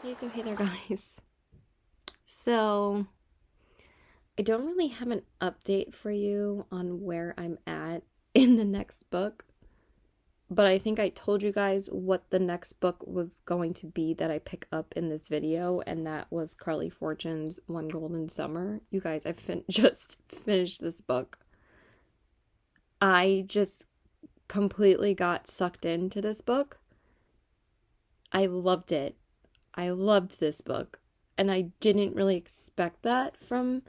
Hey there, guys. So, I don't really have an update for you on where I'm at in the next book, but I think I told you guys what the next book was going to be that I pick up in this video, and that was Carly Fortune's One Golden Summer. You guys, just finished this book. I just completely got sucked into this book. I loved it. I loved this book, and I didn't really expect that from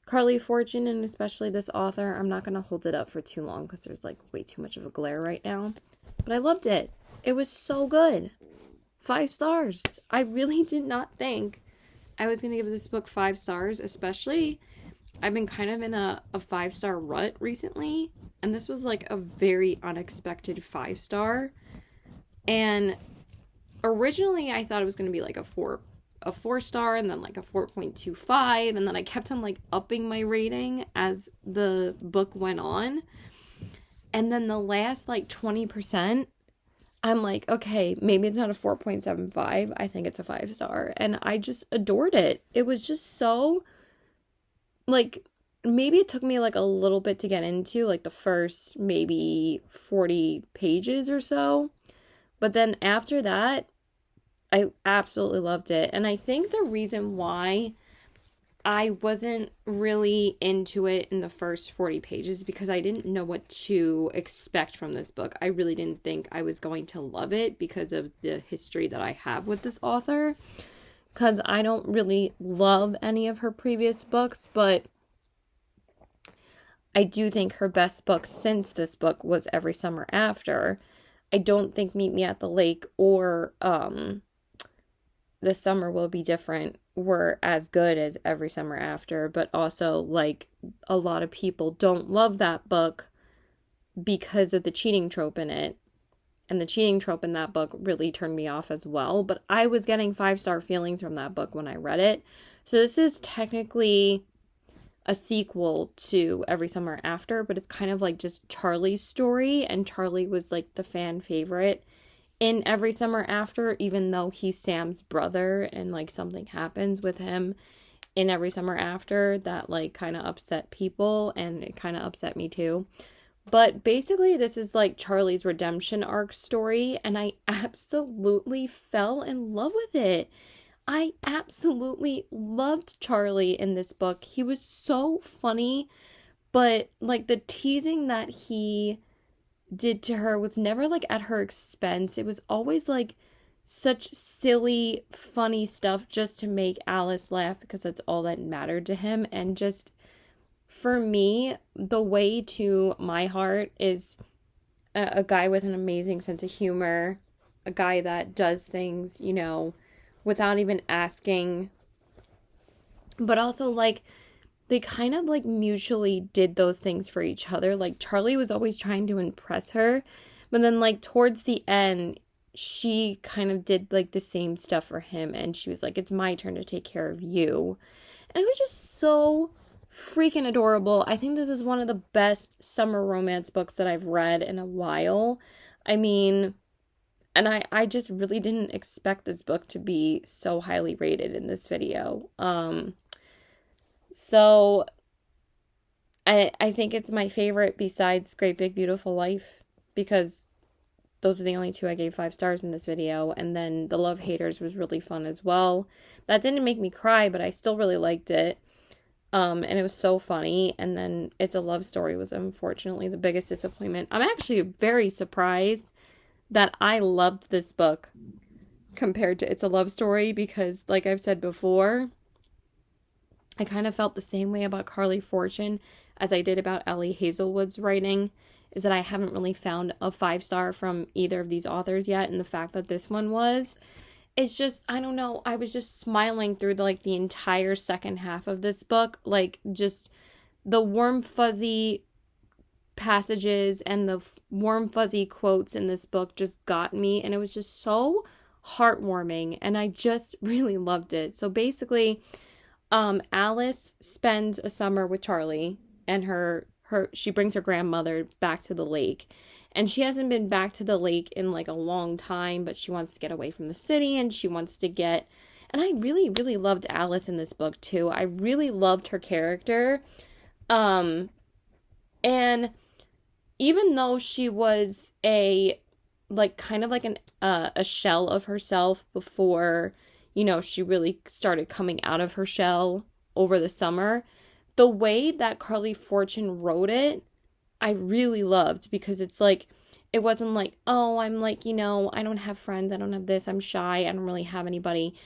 Carly Fortune, and especially this author. I'm not going to hold it up for too long because there's like way too much of a glare right now, but I loved it. It was so good. 5 stars. I really did not think I was going to give this book 5 stars, especially I've been kind of in a 5-star rut recently, and this was like a very unexpected 5-star. And originally I thought it was going to be like a 4-star, and then like a 4.25, and then I kept on like upping my rating as the book went on. And then the last like 20%, I'm like, okay, maybe it's not a 4.75. I think it's a 5-star. And I just adored it. It was just so, like, maybe it took me like a little bit to get into, like the first maybe 40 pages or so. But then after that, I absolutely loved it. And I think the reason why I wasn't really into it in the first 40 pages is because I didn't know what to expect from this book. I really didn't think I was going to love it because of the history that I have with this author. Because I don't really love any of her previous books, but I do think her best book since this book was Every Summer After. I don't think Meet Me at the Lake or This Summer Will Be Different were as good as Every Summer After, but also, like, a lot of people don't love that book because of the cheating trope in it. And the cheating trope in that book really turned me off as well. But I was getting 5-star feelings from that book when I read it. So this is technically a sequel to Every Summer After, but it's kind of like just Charlie's story. And Charlie was like the fan favorite in Every Summer After, even though he's Sam's brother, and like something happens with him in Every Summer After that like kind of upset people, and it kind of upset me too. But basically this is like Charlie's redemption arc story, and I absolutely fell in love with it. I absolutely loved Charlie in this book. He was so funny, but like the teasing that he did to her was never like at her expense. It was always like such silly, funny stuff just to make Alice laugh, because that's all that mattered to him. And just for me, the way to my heart is a guy with an amazing sense of humor, a guy that does things, you know, without even asking, but also like they kind of like mutually did those things for each other. Like Charlie was always trying to impress her, but then like towards the end, she kind of did like the same stuff for him, and she was like, it's my turn to take care of you. And it was just so freaking adorable. I think this is one of the best summer romance books that I've read in a while. I mean, and I just really didn't expect this book to be so highly rated in this video. So I think it's my favorite besides Great Big Beautiful Life, because those are the only 2 I gave 5 stars in this video. And then The Love Haters was really fun as well. That didn't make me cry, but I still really liked it. And it was so funny. And then It's a Love Story was unfortunately the biggest disappointment. I'm actually very surprised that I loved this book compared to It's a Love Story, because like I've said before, I kind of felt the same way about Carly Fortune as I did about Ellie Hazelwood's writing, is that I haven't really found a 5-star from either of these authors yet, and the fact that this one was, it's just, I don't know, I was just smiling through the entire second half of this book. Like, just the warm fuzzy passages and the warm fuzzy quotes in this book just got me, and it was just so heartwarming, and I just really loved it. So basically, Alice spends a summer with Charlie, and she brings her grandmother back to the lake, And she hasn't been back to the lake in like a long time, but she wants to get away from the city and she wants to get And I really, really loved Alice in this book too. I really loved her character. Um, and even though she was a like kind of like a shell of herself before, she really started coming out of her shell over the summer, the way that Carly Fortune wrote it, I really loved, because it's like it wasn't like, oh, I'm like, I don't have friends, I don't have this, I'm shy, I don't really have anybody.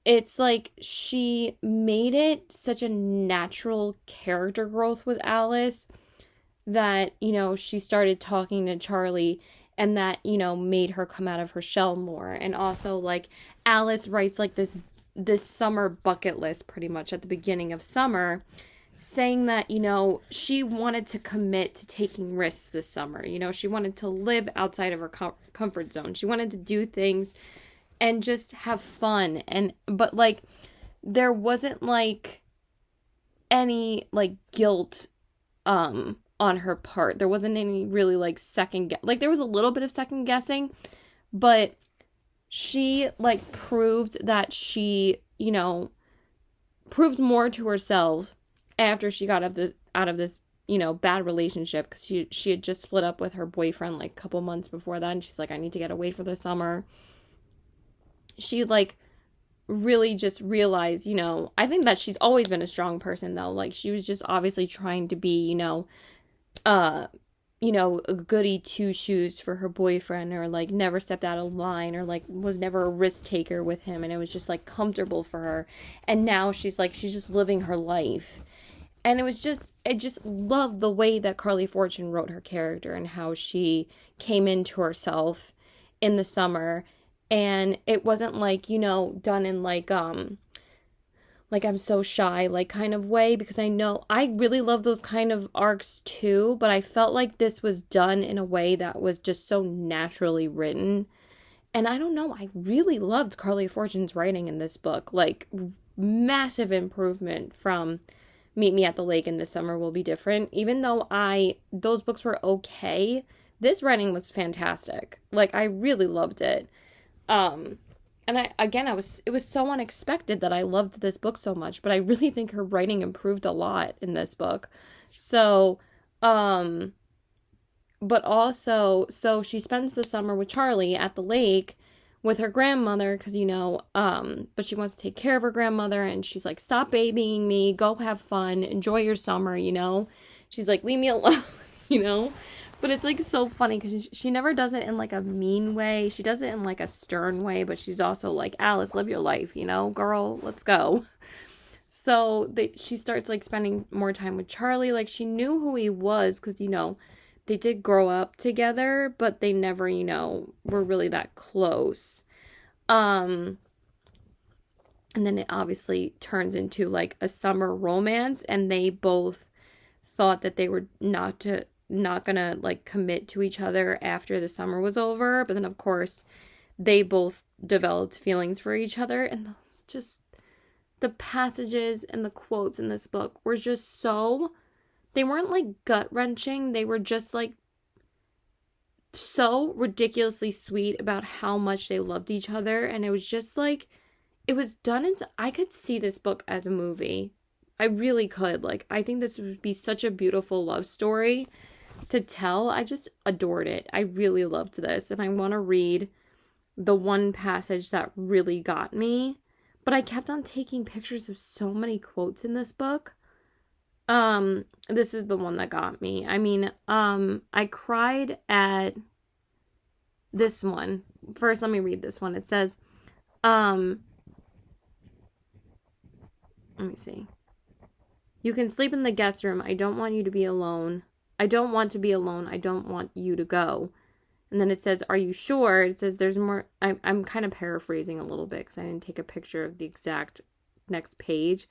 It's like she made it such a natural character growth with Alice that, she started talking to Charlie, and that, made her come out of her shell more. And also, like, Alice writes like this summer bucket list pretty much at the beginning of summer, saying that, she wanted to commit to taking risks this summer. She wanted to live outside of her comfort zone. She wanted to do things and just have fun. But like, there wasn't like any like guilt on her part. There wasn't any really like like there was a little bit of second guessing, but she like proved that she, proved more to herself after she got out of this, bad relationship, because she had just split up with her boyfriend like a couple months before that, and she's like, I need to get away for the summer. She like really just realized, I think that she's always been a strong person though. Like, she was just obviously trying to be, a goody two shoes for her boyfriend, or like never stepped out of line, or like was never a risk taker with him, and it was just like comfortable for her. And now she's just living her life. And I just loved the way that Carly Fortune wrote her character, and how she came into herself in the summer. And it wasn't like, done in like I'm so shy, like kind of way, because I know I really love those kind of arcs too, but I felt like this was done in a way that was just so naturally written. And I don't know, I really loved Carly Fortune's writing in this book. Like, massive improvement from Meet Me at the Lake and This Summer Will Be Different. Even though those books were okay, this writing was fantastic. Like, I really loved it. And it was so unexpected that I loved this book so much, but I really think her writing improved a lot in this book. So, but also, so she spends the summer with Charlie at the lake with her grandmother, because, but she wants to take care of her grandmother, and she's like, stop babying me, go have fun, enjoy your summer, She's like, leave me alone, But it's like so funny, because she never does it in like a mean way. She does it in like a stern way, but she's also like, Alice, live your life, girl, let's go. So she starts like spending more time with Charlie. Like, she knew who he was, because, they did grow up together, but they never, were really that close. And then it obviously turns into like a summer romance, and they both thought that they were not gonna like commit to each other after the summer was over, but then of course they both developed feelings for each other. And the passages and the quotes in this book were just they weren't like gut-wrenching, they were just like so ridiculously sweet about how much they loved each other. And it was just like, it was done I could see this book as a movie. I really could. Like, I think this would be such a beautiful love story to tell. I just adored it. I really loved this, and I want to read the one passage that really got me, but I kept on taking pictures of so many quotes in this book. This is the one that got me. I mean, I cried at this one. First, let me read this one. It says, let me see. You can sleep in the guest room. I don't want you to be alone. I don't want to be alone. I don't want you to go. And then it says, are you sure? It says there's more. I'm kind of paraphrasing a little bit because I didn't take a picture of the exact next page.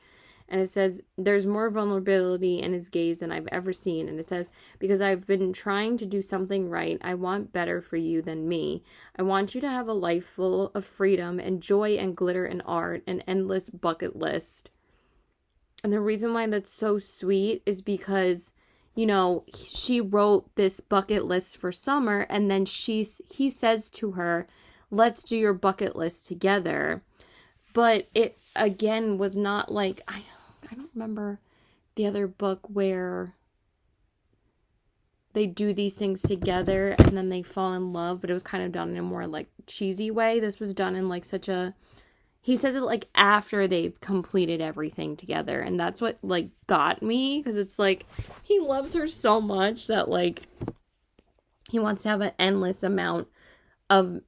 And it says, there's more vulnerability in his gaze than I've ever seen. And it says, because I've been trying to do something right, I want better for you than me. I want you to have a life full of freedom and joy and glitter and art, an endless bucket list. And the reason why that's so sweet is because, she wrote this bucket list for summer, and then he says to her, let's do your bucket list together. But it, again, was not like, I don't remember the other book where they do these things together and then they fall in love, but it was kind of done in a more like cheesy way. This was done in like such a, he says it like after they've completed everything together, and that's what like got me, because it's like he loves her so much that like he wants to have an endless amount of,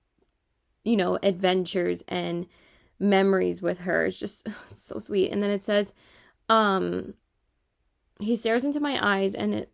you know, adventures and memories with her. It's just it's so sweet. And then it says, he stares into my eyes, and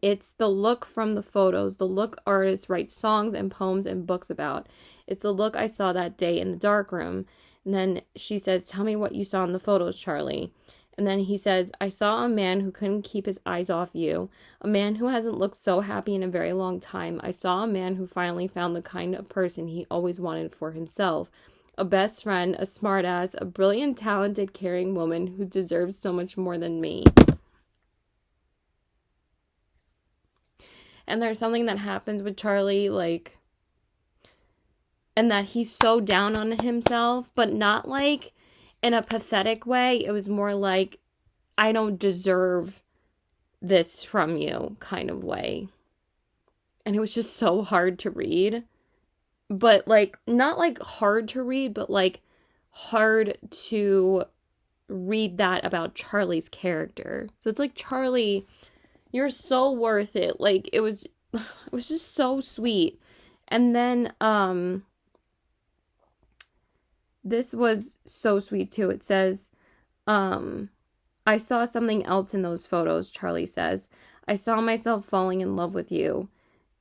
it's the look from the photos, the look artists write songs and poems and books about. It's the look I saw that day in the dark room. And then she says, tell me what you saw in the photos, Charlie. And then he says, I saw a man who couldn't keep his eyes off you. A man who hasn't looked so happy in a very long time. I saw a man who finally found the kind of person he always wanted for himself. A best friend, a smartass, a brilliant, talented, caring woman who deserves so much more than me. And there's something that happens with Charlie, like, and that he's so down on himself, but not like in a pathetic way. It was more like, I don't deserve this from you kind of way. And it was just so hard to read. But like, not like hard to read, but like hard to read that about Charlie's character. So it's like, Charlie, you're so worth it. Like, it was just so sweet. And then this was so sweet too. It says, I saw something else in those photos, Charlie says. I saw myself falling in love with you.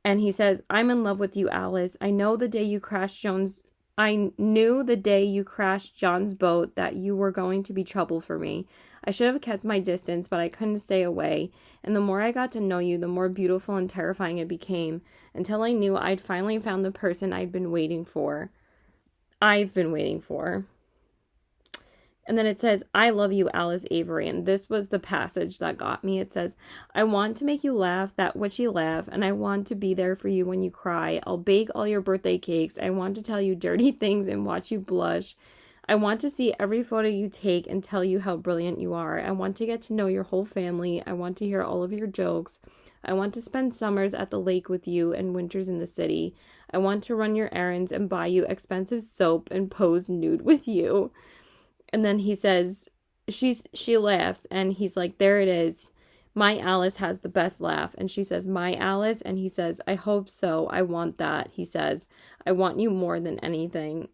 And he says, I'm in love with you, Alice. I knew the day you crashed John's boat that you were going to be trouble for me. I should have kept my distance, but I couldn't stay away. And the more I got to know you, the more beautiful and terrifying it became, until I knew I'd finally found the person I've been waiting for. And then it says, I love you, Alice Avery. And this was the passage that got me. It says, I want to make you laugh, that witchy laugh, and I want to be there for you when you cry. I'll bake all your birthday cakes. I want to tell you dirty things and watch you blush. I want to see every photo you take and tell you how brilliant you are. I want to get to know your whole family. I want to hear all of your jokes. I want to spend summers at the lake with you and winters in the city. I want to run your errands and buy you expensive soap and pose nude with you. And then he says, she laughs, and he's like, there it is. My Alice has the best laugh. And she says, my Alice? And he says, I hope so. I want that. He says, I want you more than anything.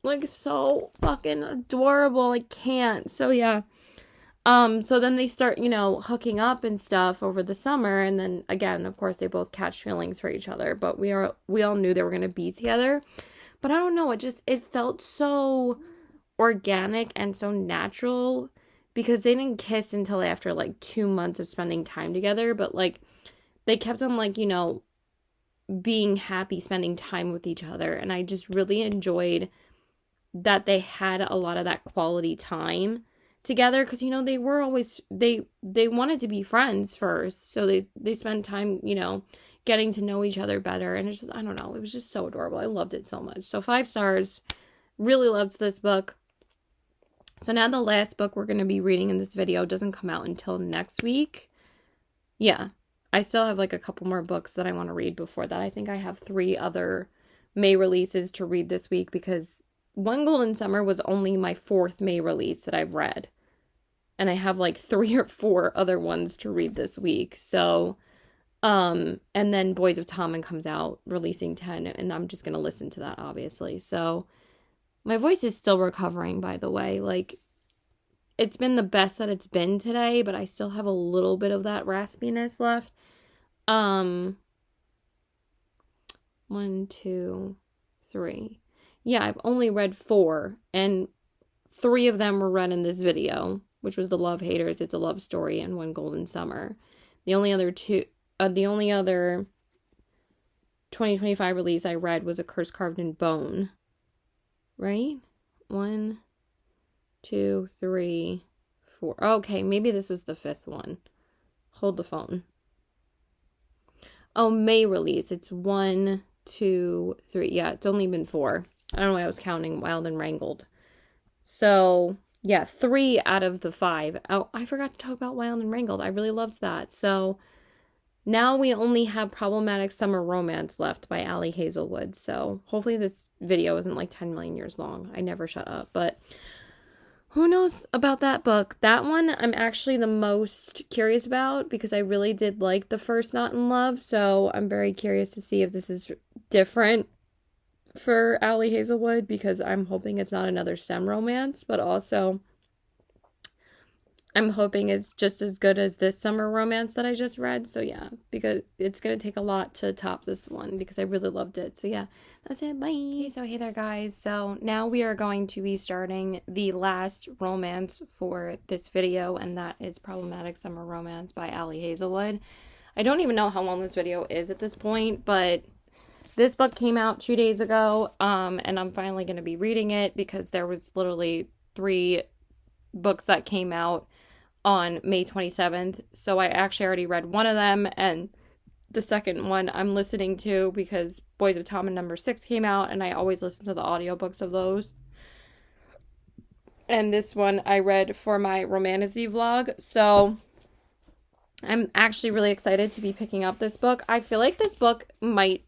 Like, so fucking adorable. I can't. So, yeah. So then they start, you know, hooking up and stuff over the summer. And then, again, of course, they both catch feelings for each other. But we all knew they were going to be together. But I don't know. It felt so organic and so natural, because they didn't kiss until after like 2 months of spending time together, but like they kept on like, you know, being happy spending time with each other. And I just really enjoyed that they had a lot of that quality time together, because, you know, they were always, they wanted to be friends first, so they spent time, you know, getting to know each other better. And it's just, I don't know, it was just so adorable. I loved it so much. So 5 stars. Really loved this book. So now the last book we're going to be reading in this video doesn't come out until next week. Yeah, I still have like a couple more books that I want to read before that. I think I have 3 other May releases to read this week, because One Golden Summer was only my 4th May release that I've read. And I have like 3 or 4 other ones to read this week. So, and then Boys of Tommen comes out releasing 10, and I'm just going to listen to that, obviously. So my voice is still recovering, by the way. Like, it's been the best that it's been today, but I still have a little bit of that raspiness left. 1, 2, 3. Yeah, I've only read 4, and 3 of them were read in this video, which was The Love Haters, It's a Love Story, and One Golden Summer. The only other 2025 release I read was A Curse Carved in Bone. Right? 1, 2, 3, 4. Okay, maybe this was the 5th one. Hold the phone. Oh, May release. It's 1, 2, 3. Yeah, it's only been 4. I don't know why I was counting Wild and Wrangled. So, yeah, 3 out of the 5. Oh, I forgot to talk about Wild and Wrangled. I really loved that. So, now we only have Problematic Summer Romance left by Ali Hazelwood. So, hopefully this video isn't like 10 million years long. I never shut up. But who knows about that book? That one I'm actually the most curious about because I really did like the first Not in Love. So, I'm very curious to see if this is different for Ali Hazelwood because I'm hoping it's not another STEM romance, but also I'm hoping it's just as good as this summer romance that I just read. So yeah, because it's going to take a lot to top this one because I really loved it. So yeah, that's it. Bye. Okay, so hey there guys. So now we are going to be starting the last romance for this video, and that is Problematic Summer Romance by Ali Hazelwood. I don't even know how long this video is at this point, but this book came out 2 days ago, and I'm finally going to be reading it because there was literally 3 books that came out on May 27th. So I actually already read one of them, and the second one I'm listening to because Boys of Tom and Number 6 came out, and I always listen to the audiobooks of those. And this one I read for my Romantasy vlog, so I'm actually really excited to be picking up this book. I feel like this book might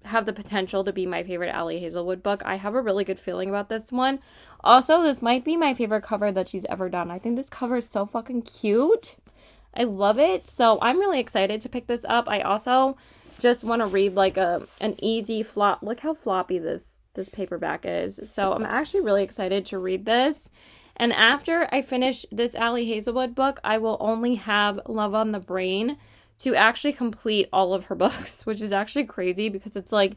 have the potential to be my favorite Ali Hazelwood book. I have a really good feeling about this one. Also, this might be my favorite cover that she's ever done. I think this cover is so fucking cute. I love it. So I'm really excited to pick this up. I also just want to read like an easy flop. Look how floppy this paperback is. So I'm actually really excited to read this. And after I finish this Ali Hazelwood book, I will only have Love on the Brain to actually complete all of her books, which is actually crazy because it's like,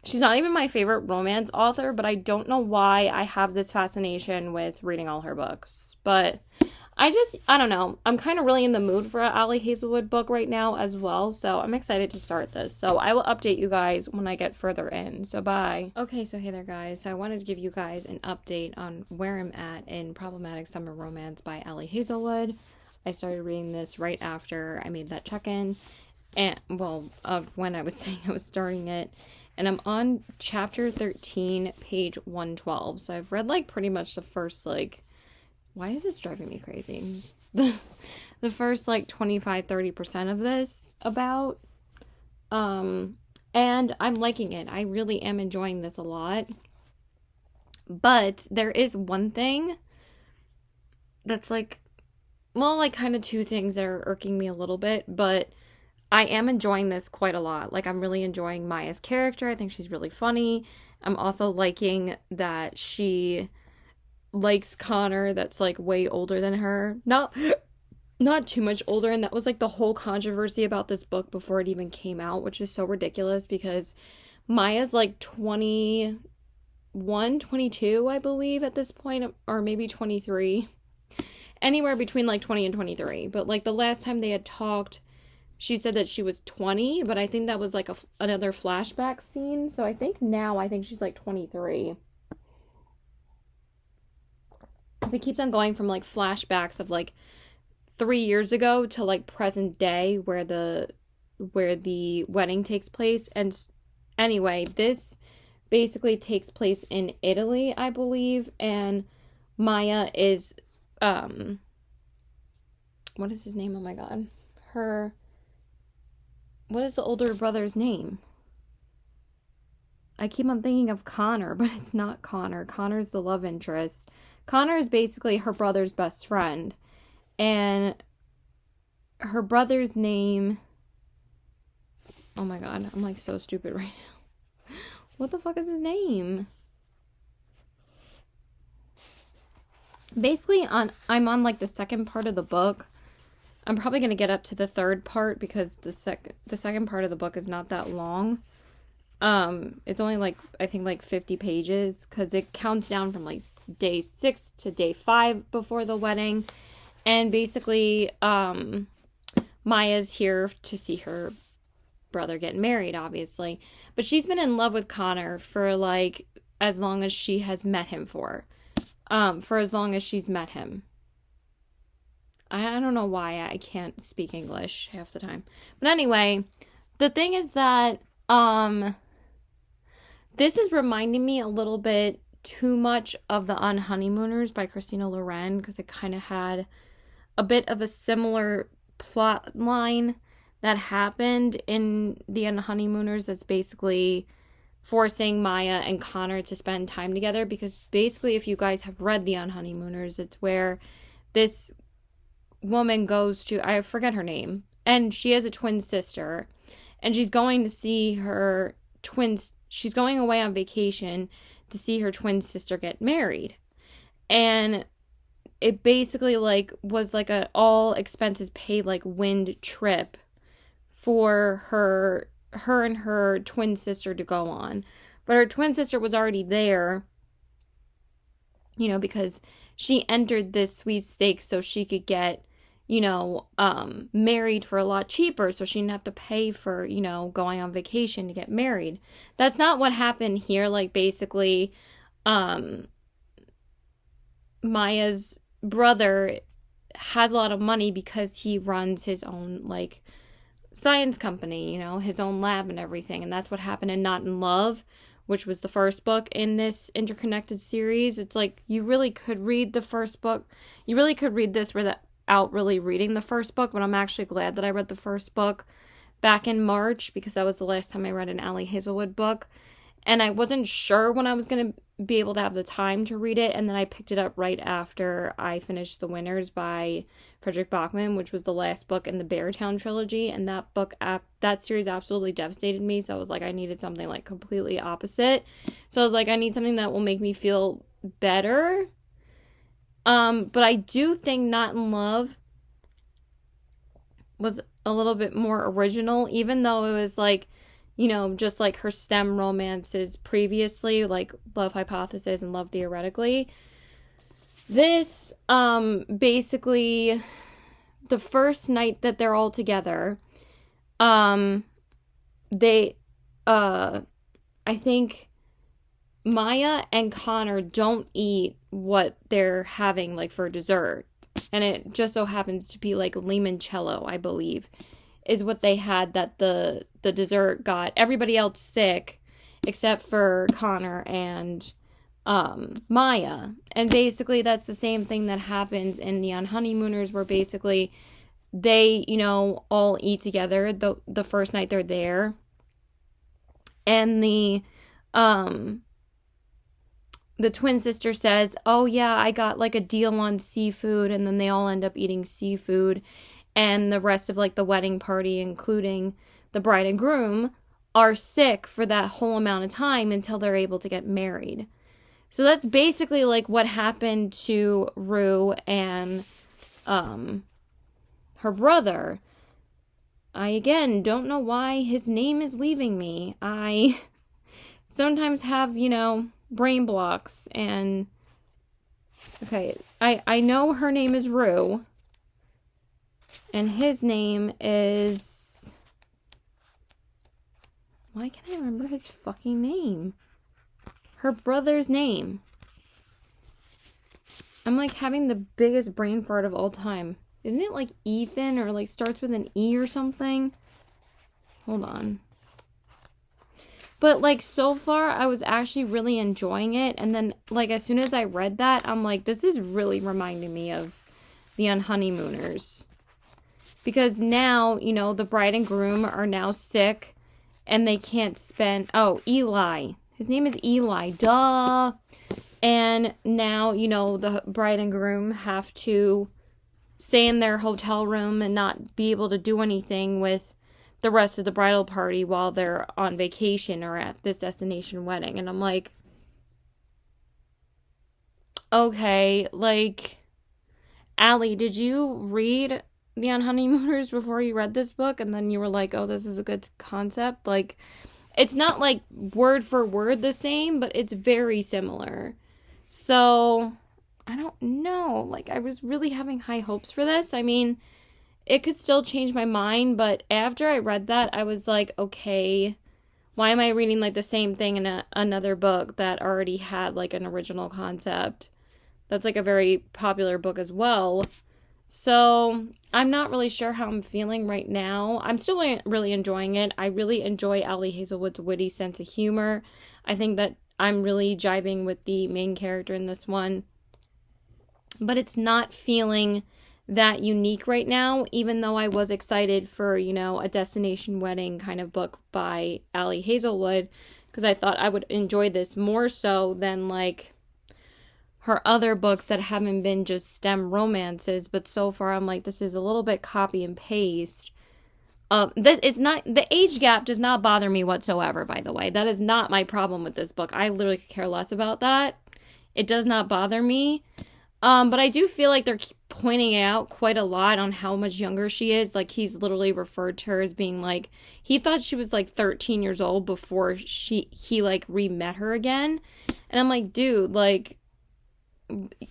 she's not even my favorite romance author, but I don't know why I have this fascination with reading all her books. But I don't know. I'm kind of really in the mood for an Ali Hazelwood book right now as well, so I'm excited to start this. So I will update you guys when I get further in. So bye. Okay, so hey there guys. So I wanted to give you guys an update on where I'm at in Problematic Summer Romance by Ali Hazelwood. I started reading this right after I made that check-in, and of when I was saying I was starting it, and I'm on chapter 13, page 112. So I've read like pretty much the first like, why is this driving me crazy? The first like 25-30% of this about, and I'm liking it. I really am enjoying this a lot. But there is one thing that's like, well, like kind of 2 things that are irking me a little bit, but I am enjoying this quite a lot. Like, I'm really enjoying Maya's character. I think she's really funny. I'm also liking that she likes Connor that's like way older than her. Not too much older, and that was like the whole controversy about this book before it even came out, which is so ridiculous because Maya's like 21, 22, I believe at this point, or maybe 23. Anywhere between like 20 and 23. But like the last time they had talked, she said that she was 20, but I think that was like another flashback scene. So I think she's like 23. So it keeps on going from like flashbacks of like 3 years ago to like present day where the wedding takes place. And anyway, this basically takes place in Italy, I believe, and Maya is what is his name? Oh my god. What is the older brother's name? I keep on thinking of Connor, but it's not Connor. Connor's the love interest. Connor is basically her brother's best friend. And her brother's name... Oh my god, I'm like so stupid right now. What the fuck is his name? Basically, I'm on like the second part of the book. I'm probably going to get up to the third part because the second part of the book is not that long. It's only like, I think like 50 pages because it counts down from like day 6 to day 5 before the wedding. And basically, Maya's here to see her brother get married, obviously. But she's been in love with Connor for like as long as she has met him for as long as she's met him. I don't know why I can't speak English half the time. But anyway, the thing is that This is reminding me a little bit too much of The Unhoneymooners by Christina Loren, because it kind of had a bit of a similar plot line that happened in The Unhoneymooners that's basically forcing Maya and Connor to spend time together. Because basically, if you guys have read The Unhoneymooners, it's where this woman goes to, I forget her name, and she has a twin sister, and she's going to see her twins. She's going away on vacation to see her twin sister get married. And it basically like was like a all expenses paid like wind trip for her and her twin sister to go on. But her twin sister was already there, you know, because she entered this sweepstakes so she could get, you know, married for a lot cheaper, so she didn't have to pay for, you know, going on vacation to get married. That's not what happened here. Like, basically, Maya's brother has a lot of money because he runs his own, like, science company, you know, his own lab and everything. And that's what happened in Not in Love, which was the first book in this interconnected series. It's like, you really could read the first book. You really could read this without really reading the first book, but I'm actually glad that I read the first book back in March, because that was the last time I read an Ali Hazelwood book. And I wasn't sure when I was going to be able to have the time to read it. And then I picked it up right after I finished The Winners by Frederick Bachman, which was the last book in the Beartown trilogy. And that book, that series absolutely devastated me. So I was like, I needed something like completely opposite. So I was like, I need something that will make me feel better. But I do think Not in Love was a little bit more original, even though it was like, you know, just like her STEM romances previously, like Love Hypothesis and Love Theoretically. This, basically, the first night that they're all together, they, I think Maya and Connor don't eat what they're having, like, for dessert. And it just so happens to be, like, limoncello, I believe, is what they had, that the dessert got everybody else sick except for Connor and Maya. And basically that's the same thing that happens in The Unhoneymooners, where basically they, you know, all eat together the first night they're there. And the twin sister says, oh yeah, I got like a deal on seafood, and then they all end up eating seafood. And the rest of like the wedding party, including the bride and groom, are sick for that whole amount of time until they're able to get married. So that's basically like what happened to Rue and her brother. I again don't know why his name is leaving me. I sometimes have, you know, brain blocks, and okay, I know her name is Rue. And his name is... Why can't I remember his fucking name? Her brother's name. I'm like having the biggest brain fart of all time. Isn't it like Ethan, or like starts with an E or something? Hold on. But like so far I was actually really enjoying it. And then like as soon as I read that, I'm like, this is really reminding me of The Unhoneymooners. Because now, you know, the bride and groom are now sick and they can't spend... Oh, Eli. His name is Eli. Duh. And now, you know, the bride and groom have to stay in their hotel room and not be able to do anything with the rest of the bridal party while they're on vacation or at this destination wedding. And I'm like, okay, like, Allie, did you read The Unhoneymooners before you read this book? And then you were like, oh, this is a good concept. Like, it's not like word for word the same, but it's very similar. So, I don't know. Like, I was really having high hopes for this. I mean, it could still change my mind, but after I read that, I was like, okay, why am I reading like the same thing in another book that already had like an original concept? That's like a very popular book as well. So I'm not really sure how I'm feeling right now. I'm still really enjoying it. I really enjoy Ali Hazelwood's witty sense of humor. I think that I'm really jiving with the main character in this one. But it's not feeling that unique right now, even though I was excited for, a destination wedding kind of book by Ali Hazelwood, because I thought I would enjoy this more so than like her other books that haven't been just STEM romances. But so far I'm like, this is a little bit copy and paste. It's not, the age gap does not bother me whatsoever, by the way. That is not my problem with this book. I literally could care less about that. It does not bother me. But I do feel like they're pointing out quite a lot on how much younger she is. Like, he's literally referred to her as being like, he thought she was like 13 years old before he like re-met her again. And I'm like, dude, like,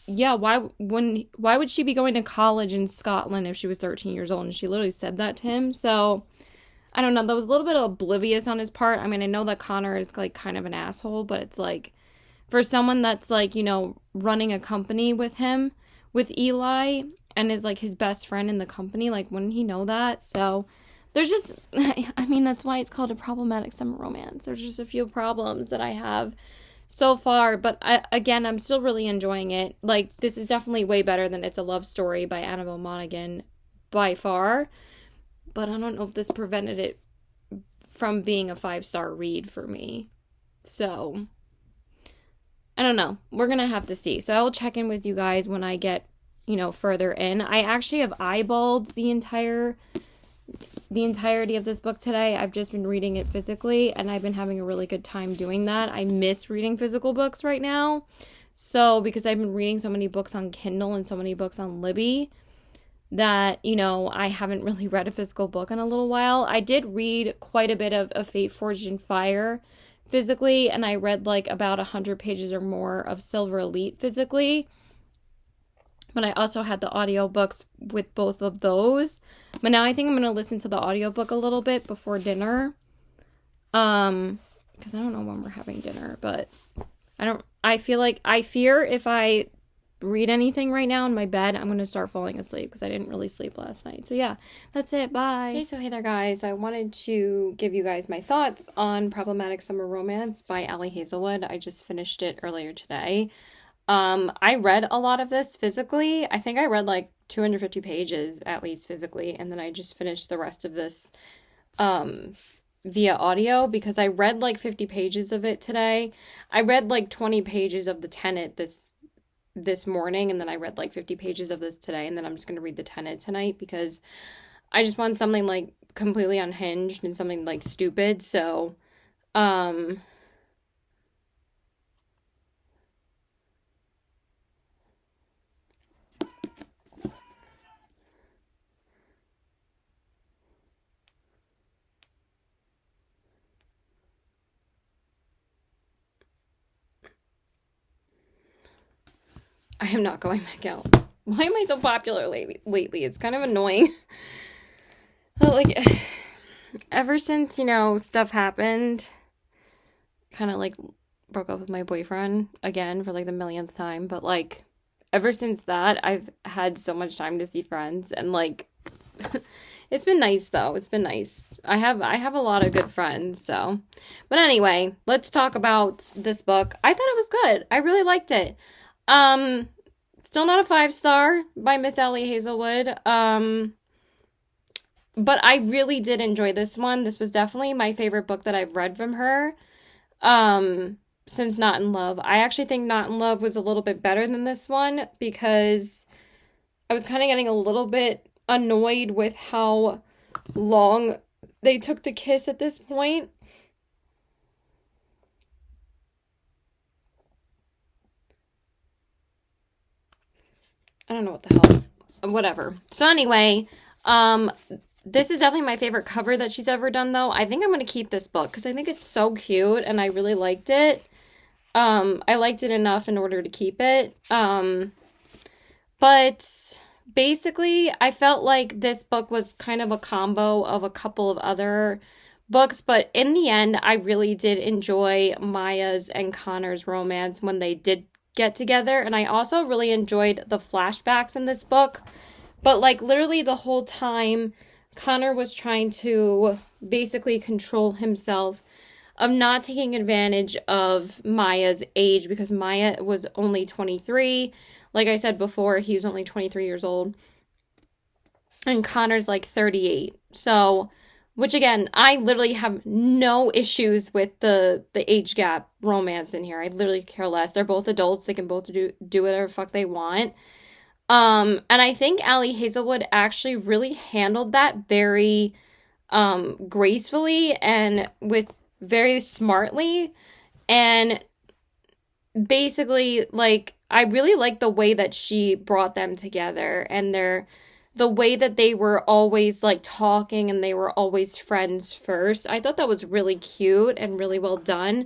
yeah, why would she be going to college in Scotland if she was 13 years old? And she literally said that to him. So I don't know, that was a little bit oblivious on his part. I mean, I know that Connor is like kind of an asshole, but it's like, for someone that's like, running a company with him, with Eli, and is like his best friend in the company, like, wouldn't he know that? So there's just, I mean, that's why it's called a problematic summer romance. There's just a few problems that I have so far, but I'm still really enjoying it. Like, this is definitely way better than It's a Love Story by Annabelle Monaghan by far, but I don't know if this prevented it from being a 5-star read for me. So I don't know. We're going to have to see. So I'll check in with you guys when I get, further in. I actually have eyeballed the entirety of this book today. I've just been reading it physically, and I've been having a really good time doing that. I miss reading physical books right now. So because I've been reading so many books on Kindle and so many books on Libby that, I haven't really read a physical book in a little while. I did read quite a bit of A Fate Forged in Fire physically, and I read like about 100 pages or more of Silver Elite physically. But I also had the audiobooks with both of those. But now I think I'm going to listen to the audiobook a little bit before dinner. Because I don't know when we're having dinner, but I fear if I read anything right now in my bed, I'm going to start falling asleep because I didn't really sleep last night. So yeah, that's it. Bye. Okay, so hey there, guys. I wanted to give you guys my thoughts on Problematic Summer Romance by Ali Hazelwood. I just finished it earlier today. I read a lot of this physically. I think I read like 250 pages at least physically, and then I just finished the rest of this via audio because I read like 50 pages of it today. I read like 20 pages of The Tenet this morning, and then I read like 50 pages of this today, and then I'm just going to read The Tenet tonight because I just want something like completely unhinged and something like stupid. So I am not going back out. Why am I so popular lately? It's kind of annoying. Like, ever since, stuff happened, kind of like broke up with my boyfriend again for like the millionth time. But like, ever since that, I've had so much time to see friends, and like, it's been nice though. It's been nice. I have a lot of good friends. So, but anyway, let's talk about this book. I thought it was good. I really liked it. Still not a 5-star by Miss Ali Hazelwood. But I really did enjoy this one. This was definitely my favorite book that I've read from her. Since Not in Love. I actually think Not in Love was a little bit better than this one because I was kind of getting a little bit annoyed with how long they took to kiss at this point. I don't know what the hell. Whatever. So anyway, this is definitely my favorite cover that she's ever done, though. I think I'm going to keep this book because I think it's so cute and I really liked it. I liked it enough in order to keep it. But basically, I felt like this book was kind of a combo of a couple of other books. But in the end, I really did enjoy Maya's and Connor's romance when they did get together. And I also really enjoyed the flashbacks in this book But like literally the whole time, Connor was trying to basically control himself of not taking advantage of Maya's age because Maya was only 23. Like I said before, he was only 23 years old. And Connor's like 38. So, which again, I literally have no issues with the age gap romance in here. I literally care less. They're both adults. They can both do whatever the fuck they want. And I think Allie Hazelwood actually really handled that very gracefully and with very smartly. And basically, like, I really like the way that she brought them together and the way that they were always like talking and they were always friends first. I thought that was really cute and really well done.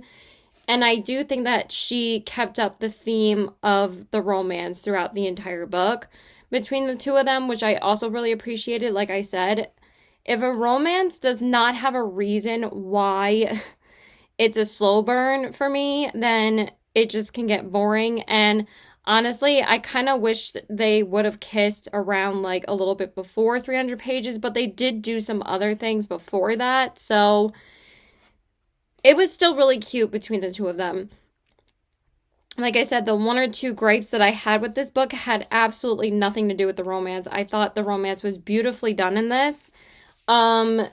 And I do think that she kept up the theme of the romance throughout the entire book between the two of them, which I also really appreciated. Like I said, if a romance does not have a reason why it's a slow burn for me, then it just can get boring. And honestly, I kind of wish they would have kissed around like a little bit before 300 pages, but they did do some other things before that. So it was still really cute between the two of them. Like I said, the one or two gripes that I had with this book had absolutely nothing to do with the romance. I thought the romance was beautifully done in this. And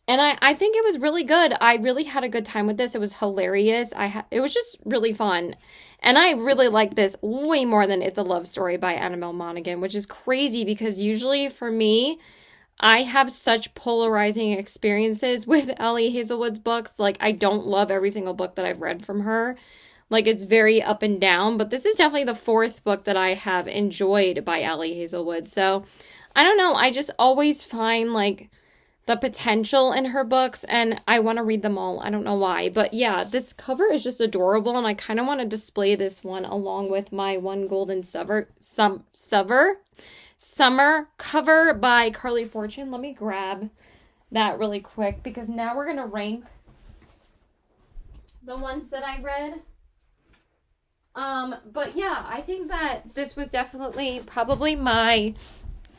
I think it was really good. I really had a good time with this. It was hilarious. It was just really fun. And I really like this way more than It's a Love Story by Annabelle Monaghan, which is crazy because usually for me, I have such polarizing experiences with Ellie Hazelwood's books. Like, I don't love every single book that I've read from her. Like, it's very up and down, but this is definitely the fourth book that I have enjoyed by Ellie Hazelwood. So, I don't know. I just always find, like, the potential in her books, and I want to read them all. I don't know why. But yeah, this cover is just adorable, and I kind of want to display this one along with my One Golden Summer cover by Carly Fortune. Let me grab that really quick because now we're going to rank the ones that I read. But yeah, I think that this was definitely probably my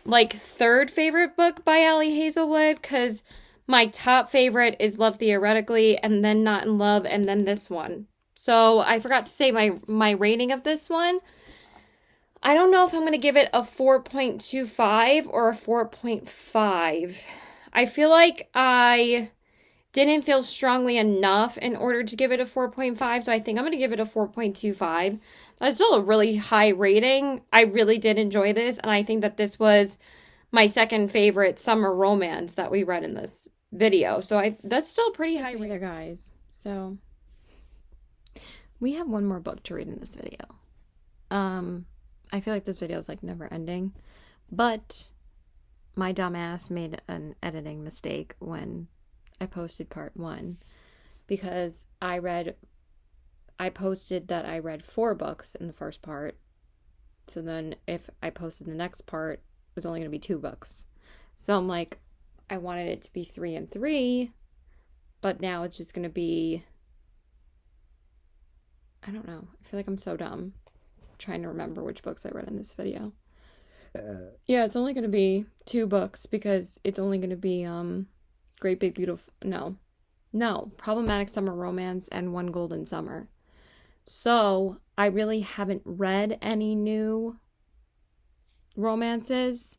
like third favorite book by Allie Hazelwood because my top favorite is Love Theoretically and then Not in Love and then this one. So I forgot to say my rating of this one. I don't know if I'm going to give it a 4.25 or a 4.5. I feel like I didn't feel strongly enough in order to give it a 4.5, so I think I'm going to give it a 4.25. That's still a really high rating. I really did enjoy this, and I think that this was my second favorite summer romance that we read in this video. So that's still pretty high rating. There, guys. So we have one more book to read in this video. I feel like this video is like never ending, but my dumbass made an editing mistake when I posted part 1 because I posted that I read 4 books in the first part. So then if I posted the next part, it was only going to be 2 books. So I'm like, I wanted it to be 3 and 3, but now it's just going to be, I don't know. I feel like I'm so dumb trying to remember which books I read in this video. Yeah, it's only going to be 2 books because it's only going to be Great Big Beautiful, no, Problematic Summer Romance and One Golden Summer. So I really haven't read any new romances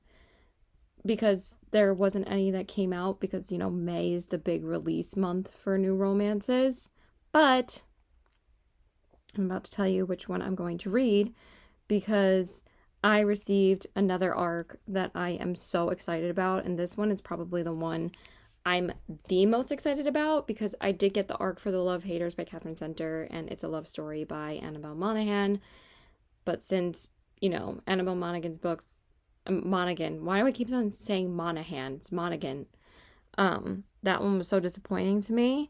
because there wasn't any that came out because, you know, May is the big release month for new romances. But I'm about to tell you which one I'm going to read because I received another arc that I am so excited about, and this one is probably the one I'm the most excited about because I did get the arc for The Love Haters by Catherine Center and It's a Love Story by Annabelle Monaghan. But since, you know, Annabelle Monaghan's books, Monaghan, why do I keep on saying Monaghan? It's Monaghan. That one was so disappointing to me.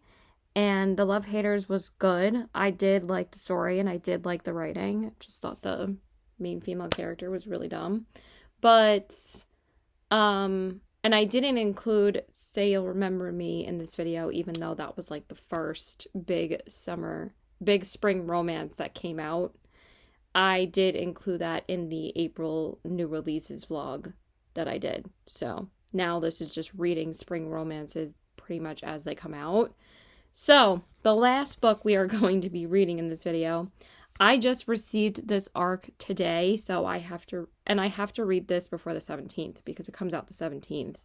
And The Love Haters was good. I did like the story and I did like the writing. Just thought the main female character was really dumb. But, and I didn't include Say You'll Remember Me in this video, even though that was like the first big spring romance that came out. I did include that in the April new releases vlog that I did. So now this is just reading spring romances pretty much as they come out. So the last book we are going to be reading in this video, I just received this arc today, so I have to read this before the 17th because it comes out the 17th.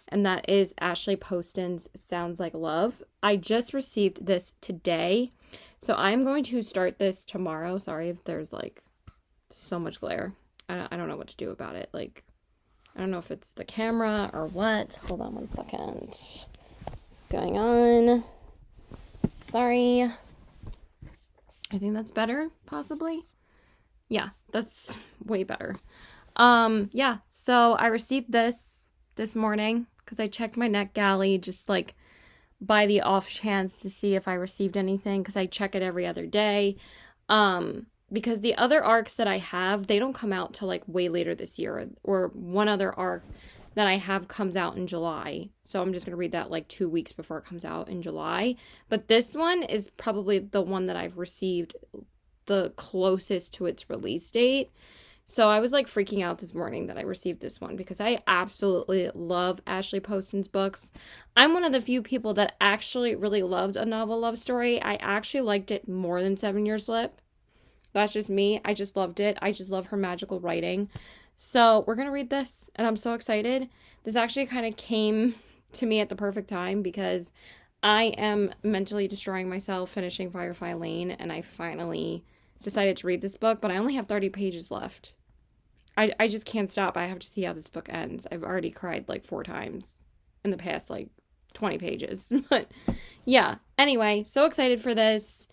And that is Ashley Poston's Sounds Like Love. I just received this today, so I'm going to start this tomorrow. Sorry if there's like so much glare. I don't know what to do about it. Like, I don't know if it's the camera or what. Hold on one second. What's going on? Sorry. I think that's better, possibly. Yeah, that's way better. Yeah, so I received this morning because I checked my NetGalley just like by the off chance to see if I received anything, because I check it every other day. Because the other arcs that I have, they don't come out till like way later this year, or one other arc that I have comes out in July. So I'm just going to read that like 2 weeks before it comes out in July. But this one is probably the one that I've received the closest to its release date. So I was like freaking out this morning that I received this one because I absolutely love Ashley Poston's books. I'm one of the few people that actually really loved a novel love story. I actually liked it more than 7 Year Slip. That's just me. I just loved it. I just love her magical writing. So we're going to read this, and I'm so excited. This actually kind of came to me at the perfect time because I am mentally destroying myself finishing Firefly Lane, and I finally decided to read this book, but I only have 30 pages left. I just can't stop. I have to see how this book ends. I've already cried like 4 times in the past like 20 pages. But yeah, anyway, so excited for this.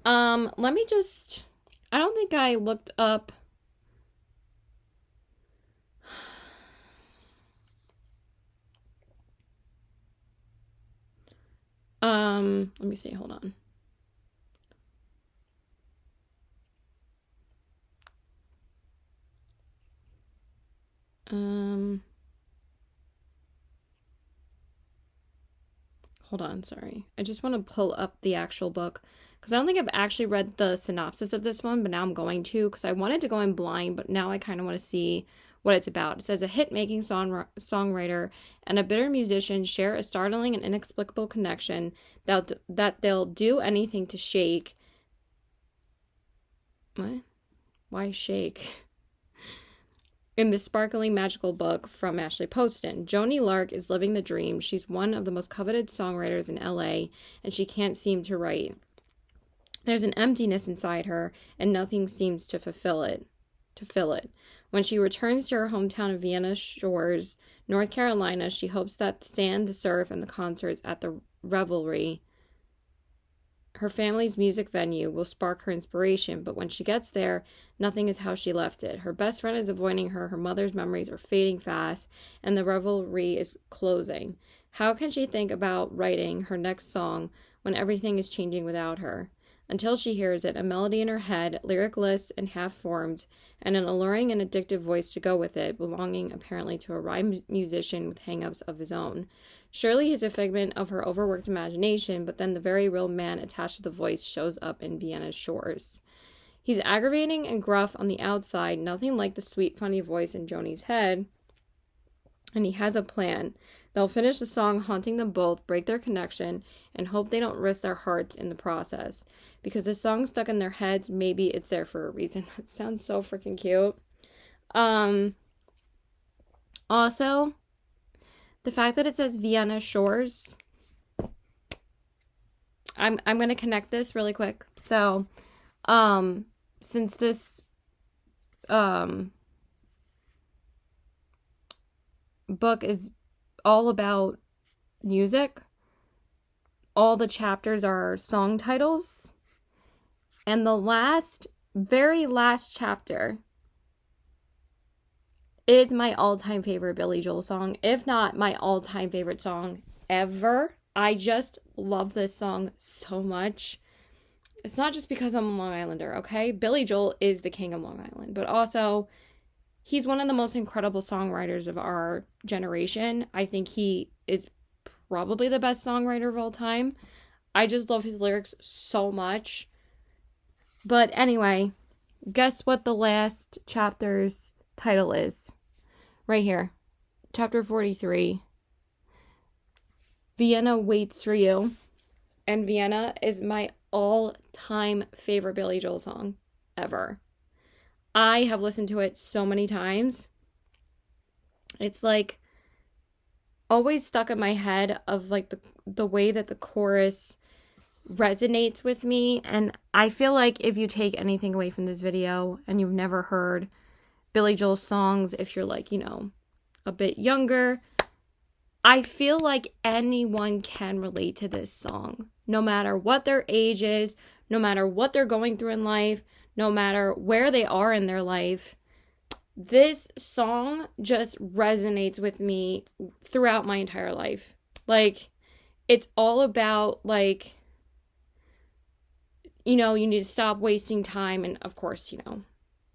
Let me just... I don't think I looked up... let me see, hold on. Hold on, sorry. I just want to pull up the actual book because I don't think I've actually read the synopsis of this one, but now I'm going to because I wanted to go in blind, but now I kind of want to see what it's about. It says a hit-making songwriter and a bitter musician share a startling and inexplicable connection that they'll do anything to shake. What? Why shake? In this sparkling magical book from Ashley Poston, Joni Lark is living the dream. She's one of the most coveted songwriters in LA, and she can't seem to write. There's an emptiness inside her, and nothing seems to fill it. When she returns to her hometown of Vienna Shores, North Carolina, she hopes that the sand, the surf, and the concerts at the Revelry, her family's music venue, will spark her inspiration, but when she gets there, nothing is how she left it. Her best friend is avoiding her, her mother's memories are fading fast, and the Revelry is closing. How can she think about writing her next song when everything is changing without her? Until she hears it, a melody in her head, lyricless and half-formed, and an alluring and addictive voice to go with it, belonging apparently to a rhyme musician with hang-ups of his own. Surely he's a figment of her overworked imagination, but then the very real man attached to the voice shows up in Vienna's shores. He's aggravating and gruff on the outside, nothing like the sweet, funny voice in Joni's head, and he has a plan. They'll finish the song haunting them both, break their connection, and hope they don't risk their hearts in the process. Because the song's stuck in their heads, maybe it's there for a reason. That sounds so freaking cute. Also, the fact that it says Vienna Shores, I'm going to connect this really quick. So, since this book is all about music, all the chapters are song titles, and the very last chapter is my all-time favorite Billy Joel song, if not my all-time favorite song ever. I just love this song so much. It's not just because I'm a Long Islander, okay? Billy Joel is the king of Long Island, but also he's one of the most incredible songwriters of our generation. I think he is probably the best songwriter of all time. I just love his lyrics so much. But anyway, guess what the last chapter's title is? Right here. chapter 43. Vienna Waits for You. And Vienna is my all-time favorite Billy Joel song ever. I have listened to it so many times. It's like always stuck in my head of like the way that the chorus resonates with me. And I feel like if you take anything away from this video and you've never heard Billy Joel's songs, if you're like, you know, a bit younger, I feel like anyone can relate to this song, no matter what their age is, no matter what they're going through in life, no matter where they are in their life. This song just resonates with me throughout my entire life. Like, it's all about, like, you know, you need to stop wasting time. And of course, you know,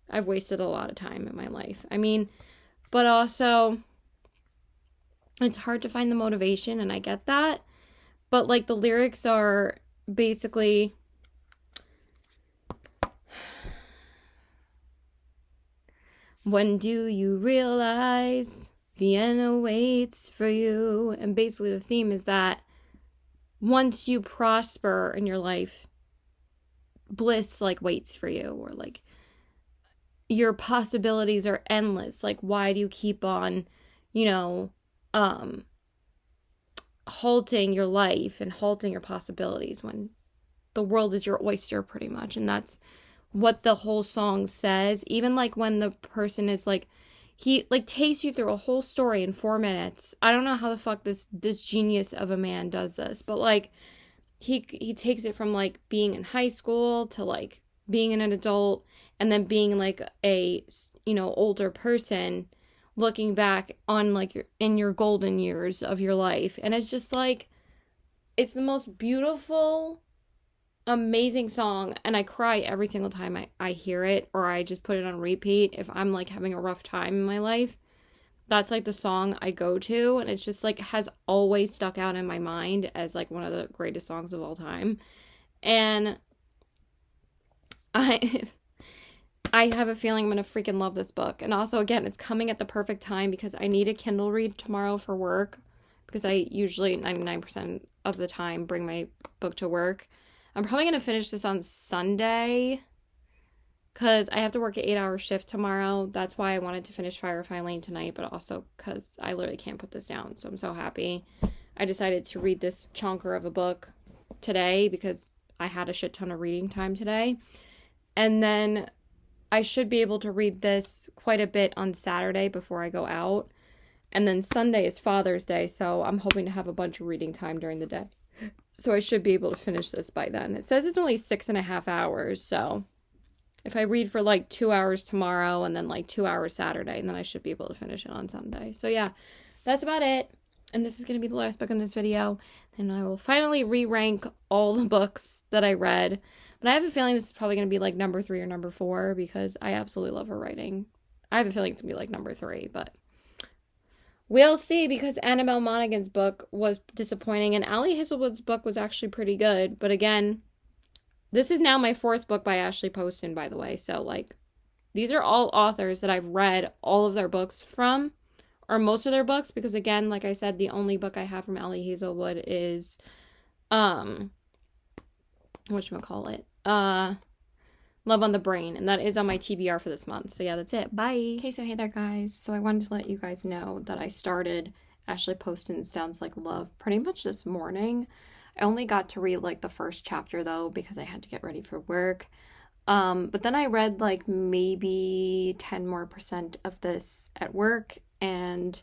I've wasted a lot of time in my life. I mean, but also, it's hard to find the motivation, and I get that. But, like, the lyrics are basically, when do you realize Vienna waits for you? And basically the theme is that once you prosper in your life, bliss, like, waits for you, or, like, your possibilities are endless. Like, why do you keep on, you know, halting your life and halting your possibilities when the world is your oyster, pretty much? And that's what the whole song says. Even like when the person is like, he like takes you through a whole story in 4 minutes. I don't know how the fuck this genius of a man does this, but like he takes it from like being in high school to like being an adult, and then being like a, you know, older person, looking back on like in your golden years of your life. And it's just like, it's the most beautiful, amazing song, and I cry every single time I hear it, or I just put it on repeat if I'm like having a rough time in my life. That's like the song I go to, and it's just like has always stuck out in my mind as like one of the greatest songs of all time. And I have a feeling I'm gonna freaking love this book. And also, again, it's coming at the perfect time because I need a Kindle read tomorrow for work, because I usually 99% of the time bring my book to work. I'm probably going to finish this on Sunday because I have to work an 8-hour shift tomorrow. That's why I wanted to finish Firefly Lane tonight, but also because I literally can't put this down. So I'm so happy I decided to read this chonker of a book today because I had a shit ton of reading time today. And then I should be able to read this quite a bit on Saturday before I go out. And then Sunday is Father's Day, so I'm hoping to have a bunch of reading time during the day. So I should be able to finish this by then. It says it's only 6.5 hours, so if I read for like 2 hours tomorrow and then like 2 hours Saturday, and then I should be able to finish it on Sunday. So yeah, that's about it. And this is going to be the last book in this video. And I will finally re-rank all the books that I read. But I have a feeling this is probably going to be like number 3 or number 4 because I absolutely love her writing. I have a feeling it's going to be like number 3, but we'll see, because Annabelle Monaghan's book was disappointing and Allie Hazelwood's book was actually pretty good. But again, this is now my 4th book by Ashley Poston, by the way. So, like, these are all authors that I've read all of their books from, or most of their books, because again, like I said, the only book I have from Allie Hazelwood is, whatchamacallit? Love on the Brain, and that is on my TBR for this month. So yeah, that's it. Bye. Okay, so hey there, guys. So I wanted to let you guys know that I started Ashley Poston's Sounds Like Love pretty much this morning. I only got to read like the first chapter though because I had to get ready for work. But then I read like maybe 10% more of this at work, and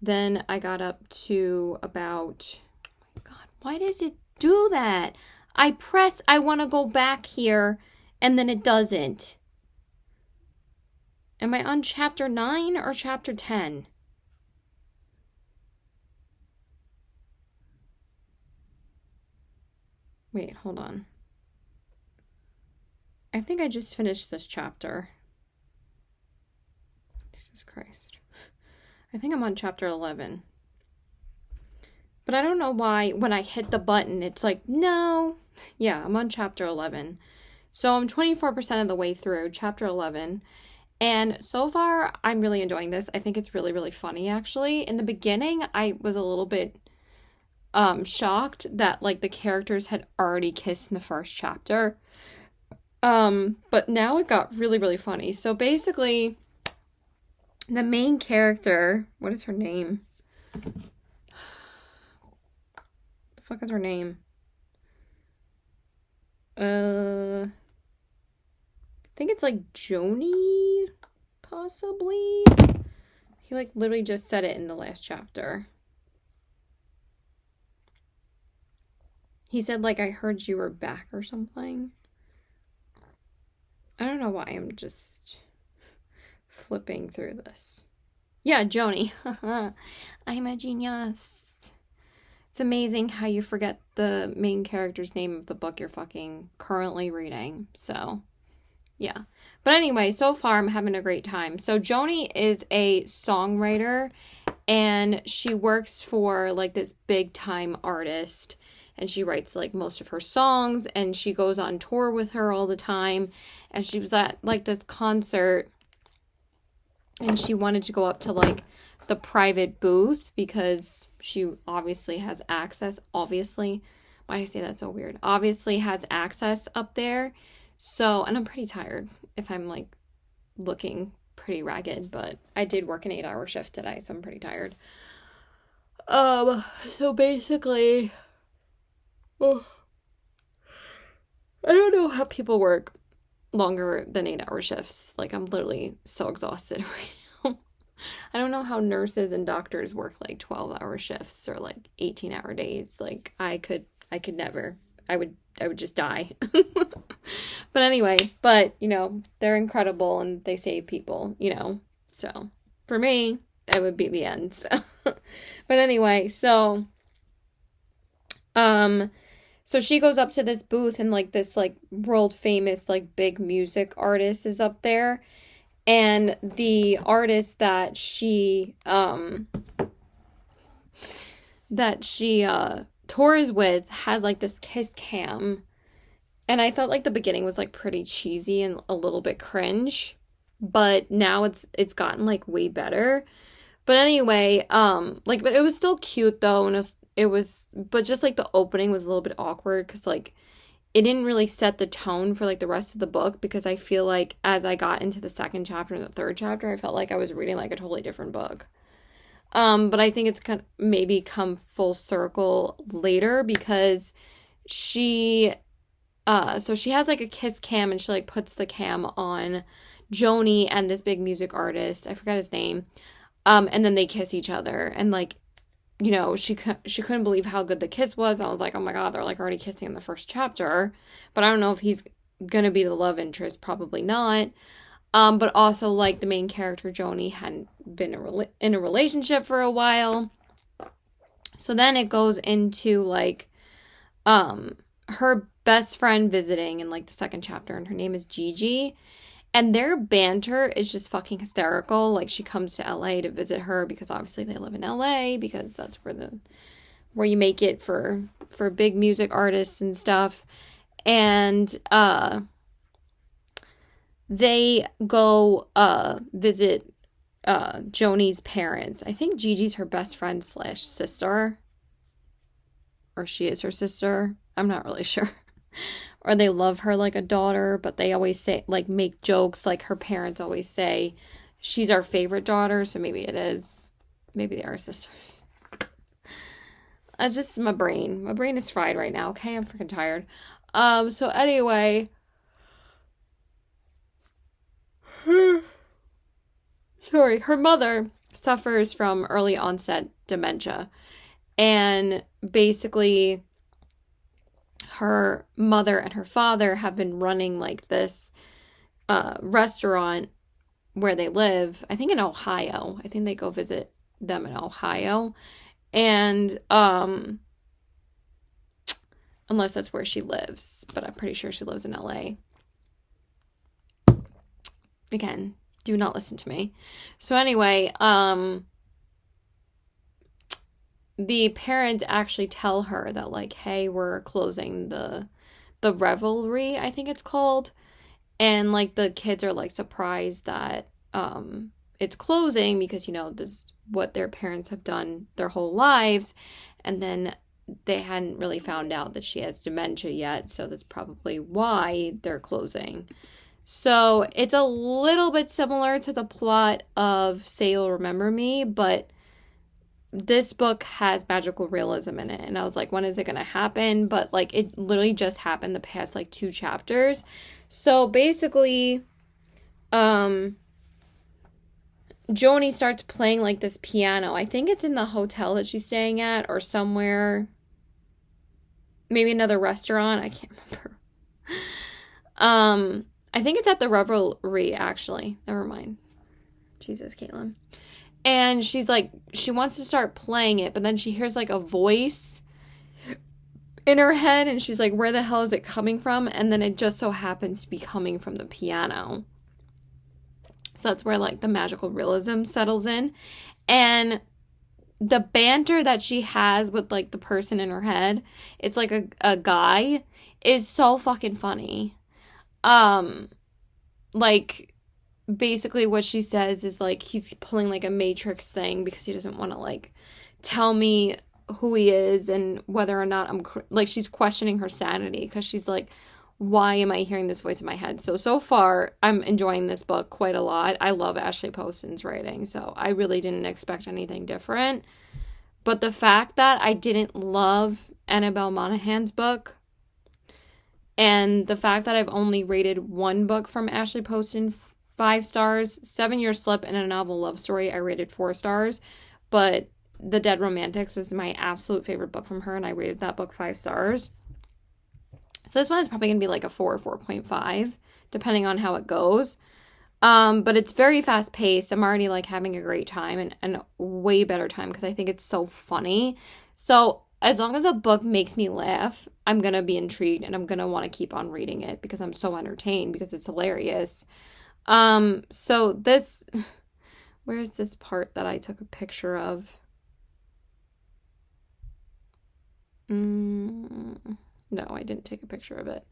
then I got up to about, oh my God, why does it do that? I press, I want to go back here, and then it doesn't. Am I on chapter 9 or chapter 10? Wait, hold on. I think I just finished this chapter. Jesus Christ. I think I'm on chapter 11. But I don't know why when I hit the button, it's like, no. Yeah, I'm on chapter 11. So I'm 24% of the way through chapter 11. And so far, I'm really enjoying this. I think it's really, really funny, actually. In the beginning, I was a little bit shocked that like the characters had already kissed in the first chapter. But now it got really, really funny. So basically, the main character, what is her name? The fuck is her name? I think it's like Joni, possibly. He like literally just said it in the last chapter. He said like, I heard you were back or something. I don't know why I'm just flipping through this. Yeah, Joni. I'm a genius. It's amazing how you forget the main character's name of the book you're fucking currently reading. So, yeah. But anyway, so far I'm having a great time. So Joni is a songwriter and she works for like this big time artist and she writes like most of her songs and she goes on tour with her all the time. And she was at like this concert and she wanted to go up to like the private booth because she obviously has access. Obviously, why did I say that so weird? Obviously has access up there. So, and I'm pretty tired if I'm like looking pretty ragged, but I did work an 8-hour shift today, so I'm pretty tired. So basically, I don't know how people work longer than 8-hour shifts. Like, I'm literally so exhausted right now. I don't know how nurses and doctors work like 12-hour shifts or like 18-hour days. Like, I could never. I would just die. But anyway, you know, they're incredible and they save people, you know. So, for me, it would be the end. So. But anyway, so she goes up to this booth and like this like world famous like big music artist is up there. And the artist that she tours with has like this kiss cam. And I thought like the beginning was like pretty cheesy and a little bit cringe, but now it's gotten like way better. But anyway, like but it was still cute though, and but just like the opening was a little bit awkward because like it didn't really set the tone for like the rest of the book, because I feel like as I got into the second chapter and the third chapter, I felt like I was reading like a totally different book. But I think it's kind of maybe come full circle later because so she has like a kiss cam and she like puts the cam on Joni and this big music artist. I forgot his name. And then they kiss each other and like, you know, she couldn't believe how good the kiss was. I was like, oh my God, they're like already kissing in the first chapter. But I don't know if he's going to be the love interest. Probably not. But also like the main character, Joni, hadn't been in a relationship for a while. So then it goes into like, her best friend visiting in like the second chapter, and her name is Gigi. And their banter is just fucking hysterical. Like she comes to LA to visit her because obviously they live in LA because that's where you make it for big music artists and stuff. And they go visit Joni's parents. I think Gigi's her best friend / sister. Or she is her sister. I'm not really sure. Or they love her like a daughter, but they always say, like, make jokes. Like, her parents always say, she's our favorite daughter, so maybe it is. Maybe they are sisters. That's just my brain. My brain is fried right now, okay? I'm freaking tired. So anyway. Sorry. Her mother suffers from early onset dementia. And basically, her mother and her father have been running like this restaurant where they live, I think in Ohio. I think they go visit them in Ohio. And unless that's where she lives, but I'm pretty sure she lives in LA. Again, do not listen to me. So anyway, the parents actually tell her that like, hey, we're closing the revelry, I think it's called. And like the kids are like surprised that it's closing because, this is what their parents have done their whole lives. And then they hadn't really found out that she has dementia yet. So that's probably why they're closing. So it's a little bit similar to the plot of Say You'll Remember Me, but this book has magical realism in it. And I was like, when is it going to happen? But like, it literally just happened the past like 2 chapters. So basically, Joni starts playing like this piano. I think it's in the hotel that she's staying at or somewhere. Maybe another restaurant. I can't remember. I think it's at the Revelry, actually. Never mind. Jesus, Caitlin. And she's like, she wants to start playing it, but then she hears like a voice in her head, and she's like, where the hell is it coming from? And then it just so happens to be coming from the piano. So that's where like the magical realism settles in. And the banter that she has with like the person in her head, it's like a guy, is so fucking funny. Like, basically what she says is like he's pulling like a Matrix thing because he doesn't want to like tell me who he is and whether or not like she's questioning her sanity because she's like, why am I hearing this voice in my head? So far I'm enjoying this book quite a lot. I love Ashley Poston's writing, so I really didn't expect anything different. But the fact that I didn't love Annabelle Monaghan's book, and the fact that I've only rated one book from Ashley Poston 5 stars, 7 Year Slip, and A Novel Love Story, I rated 4 stars. But The Dead Romantics was my absolute favorite book from her, and I rated that book 5 stars. So this one is probably going to be like a 4 or 4.5, depending on how it goes. But it's very fast paced. I'm already like having a great time and a way better time because I think it's so funny. So as long as a book makes me laugh, I'm going to be intrigued and I'm going to want to keep on reading it because I'm so entertained because it's hilarious. So this, where's this part that I took a picture of? No, I didn't take a picture of it.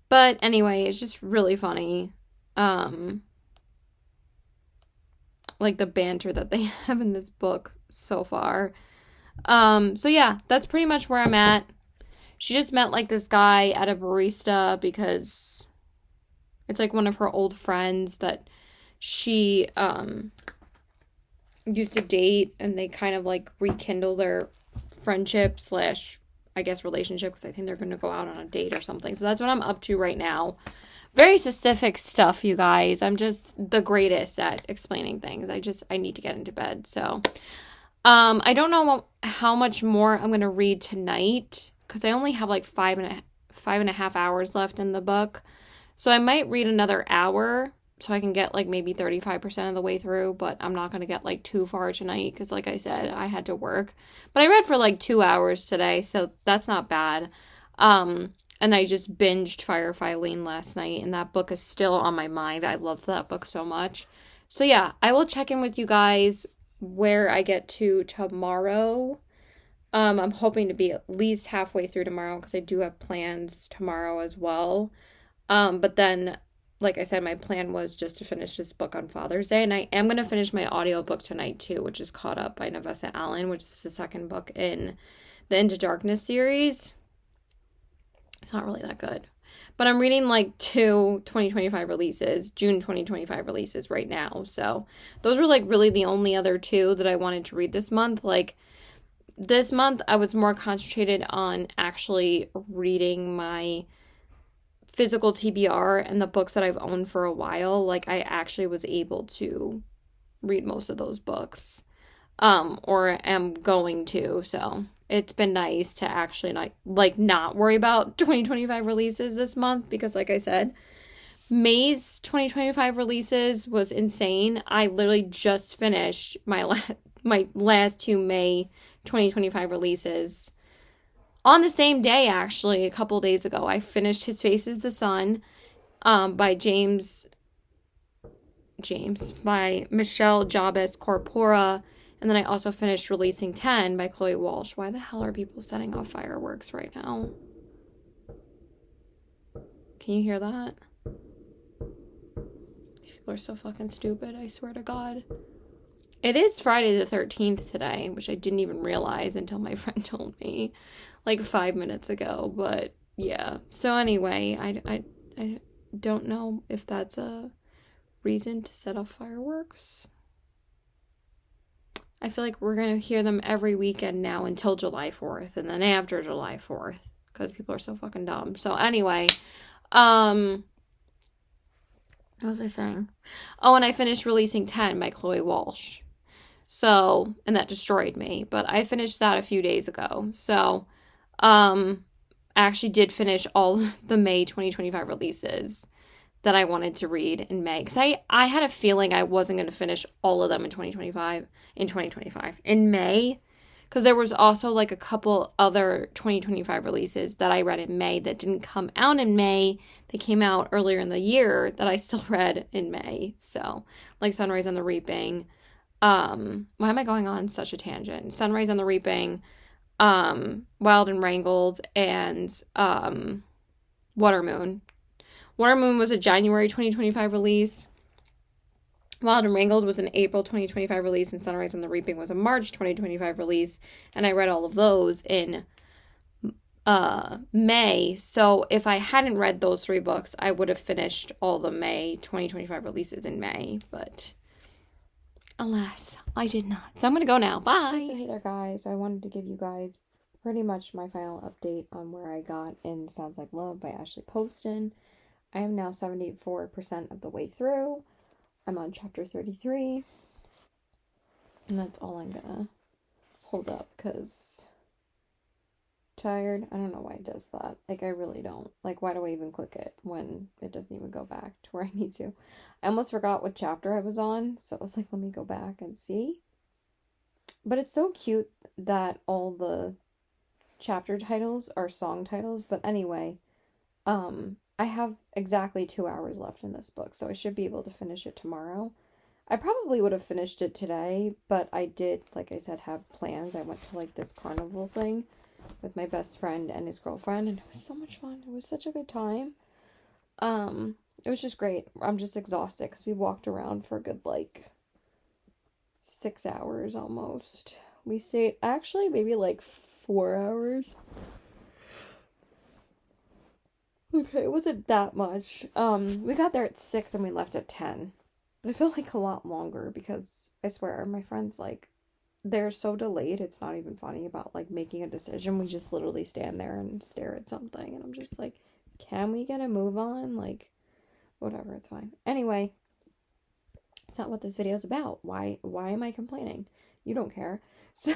But anyway, it's just really funny. Like the banter that they have in this book so far. So yeah, that's pretty much where I'm at. She just met like this guy at a barista because it's like one of her old friends that she used to date, and they kind of like rekindle their friendship / I guess relationship because I think they're going to go out on a date or something. So that's what I'm up to right now. Very specific stuff, you guys. I'm just the greatest at explaining things. I need to get into bed. So I don't know how much more I'm going to read tonight because I only have like 5.5 hours left in the book. So I might read another hour so I can get like maybe 35% of the way through, but I'm not going to get like too far tonight because like I said, I had to work. But I read for like 2 hours today, so that's not bad. And I just binged Firefly Lane last night, and that book is still on my mind. I love that book so much. So yeah, I will check in with you guys where I get to tomorrow. I'm hoping to be at least halfway through tomorrow because I do have plans tomorrow as well. But then, like I said, my plan was just to finish this book on Father's Day, and I am going to finish my audiobook tonight too, which is Caught Up by Navessa Allen, which is the second book in the Into Darkness series. It's not really that good. But I'm reading like 2 2025 releases, June 2025 releases right now. So those were like really the only other 2 that I wanted to read this month. Like this month, I was more concentrated on actually reading my physical TBR and the books that I've owned for a while. Like I actually was able to read most of those books, or am going to. So it's been nice to actually not worry about 2025 releases this month because like I said, May's 2025 releases was insane. I literally just finished my last 2 May 2025 releases on the same day, actually, a couple days ago. I finished His Face is the Sun by by Michelle Jabez Corpora. And then I also finished Releasing 10 by Chloe Walsh. Why the hell are people setting off fireworks right now? Can you hear that? These people are so fucking stupid, I swear to God. It is Friday the 13th today, which I didn't even realize until my friend told me like 5 minutes ago. But yeah. So anyway, I don't know if that's a reason to set off fireworks. I feel like we're going to hear them every weekend now until July 4th and then after July 4th because people are so fucking dumb. So anyway, what was I saying? Oh, and I finished Releasing 10 by Chloe Walsh. So, and that destroyed me, but I finished that a few days ago. So, I actually did finish all the May 2025 releases that I wanted to read in May. Because I had a feeling I wasn't going to finish all of them in 2025. In May. Because there was also like a couple other 2025 releases that I read in May that didn't come out in May. They came out earlier in the year that I still read in May. So, like Sunrise on the Reaping. Why am I going on such a tangent? Sunrise on the Reaping, Wild and Wrangled, and Water Moon. Water Moon was a January 2025 release. Wild and Wrangled was an April 2025 release, and Sunrise on the Reaping was a March 2025 release. And I read all of those in May. So if I hadn't read those 3 books, I would have finished all the May 2025 releases in May. But alas, I did not. So I'm going to go now. Bye. So hey there, guys. I wanted to give you guys pretty much my final update on where I got in Sounds Like Love by Ashley Poston. I am now 74% of the way through. I'm on chapter 33. And that's all I'm going to hold up because tired. I don't know why it does that. Like, I really don't. Like, why do I even click it when it doesn't even go back to where I need to? I almost forgot what chapter I was on, so I was like, let me go back and see. But it's so cute that all the chapter titles are song titles. But anyway, I have exactly 2 hours left in this book, so I should be able to finish it tomorrow. I probably would have finished it today, but I did, like I said, have plans. I went to like this carnival thing with my best friend and his girlfriend, and it was so much fun. It was such a good time. It was just great. I'm just exhausted because we walked around for a good like 6 hours almost. We stayed actually maybe like 4 hours. Okay, it wasn't that much. We got there at 6 and we left at 10. But it felt like a lot longer because I swear my friends like they're so delayed, it's not even funny about like making a decision. We just literally stand there and stare at something and I'm just like, can we get a move on? Like, whatever, it's fine. Anyway, it's not what this video is about. Why am I complaining? You don't care. So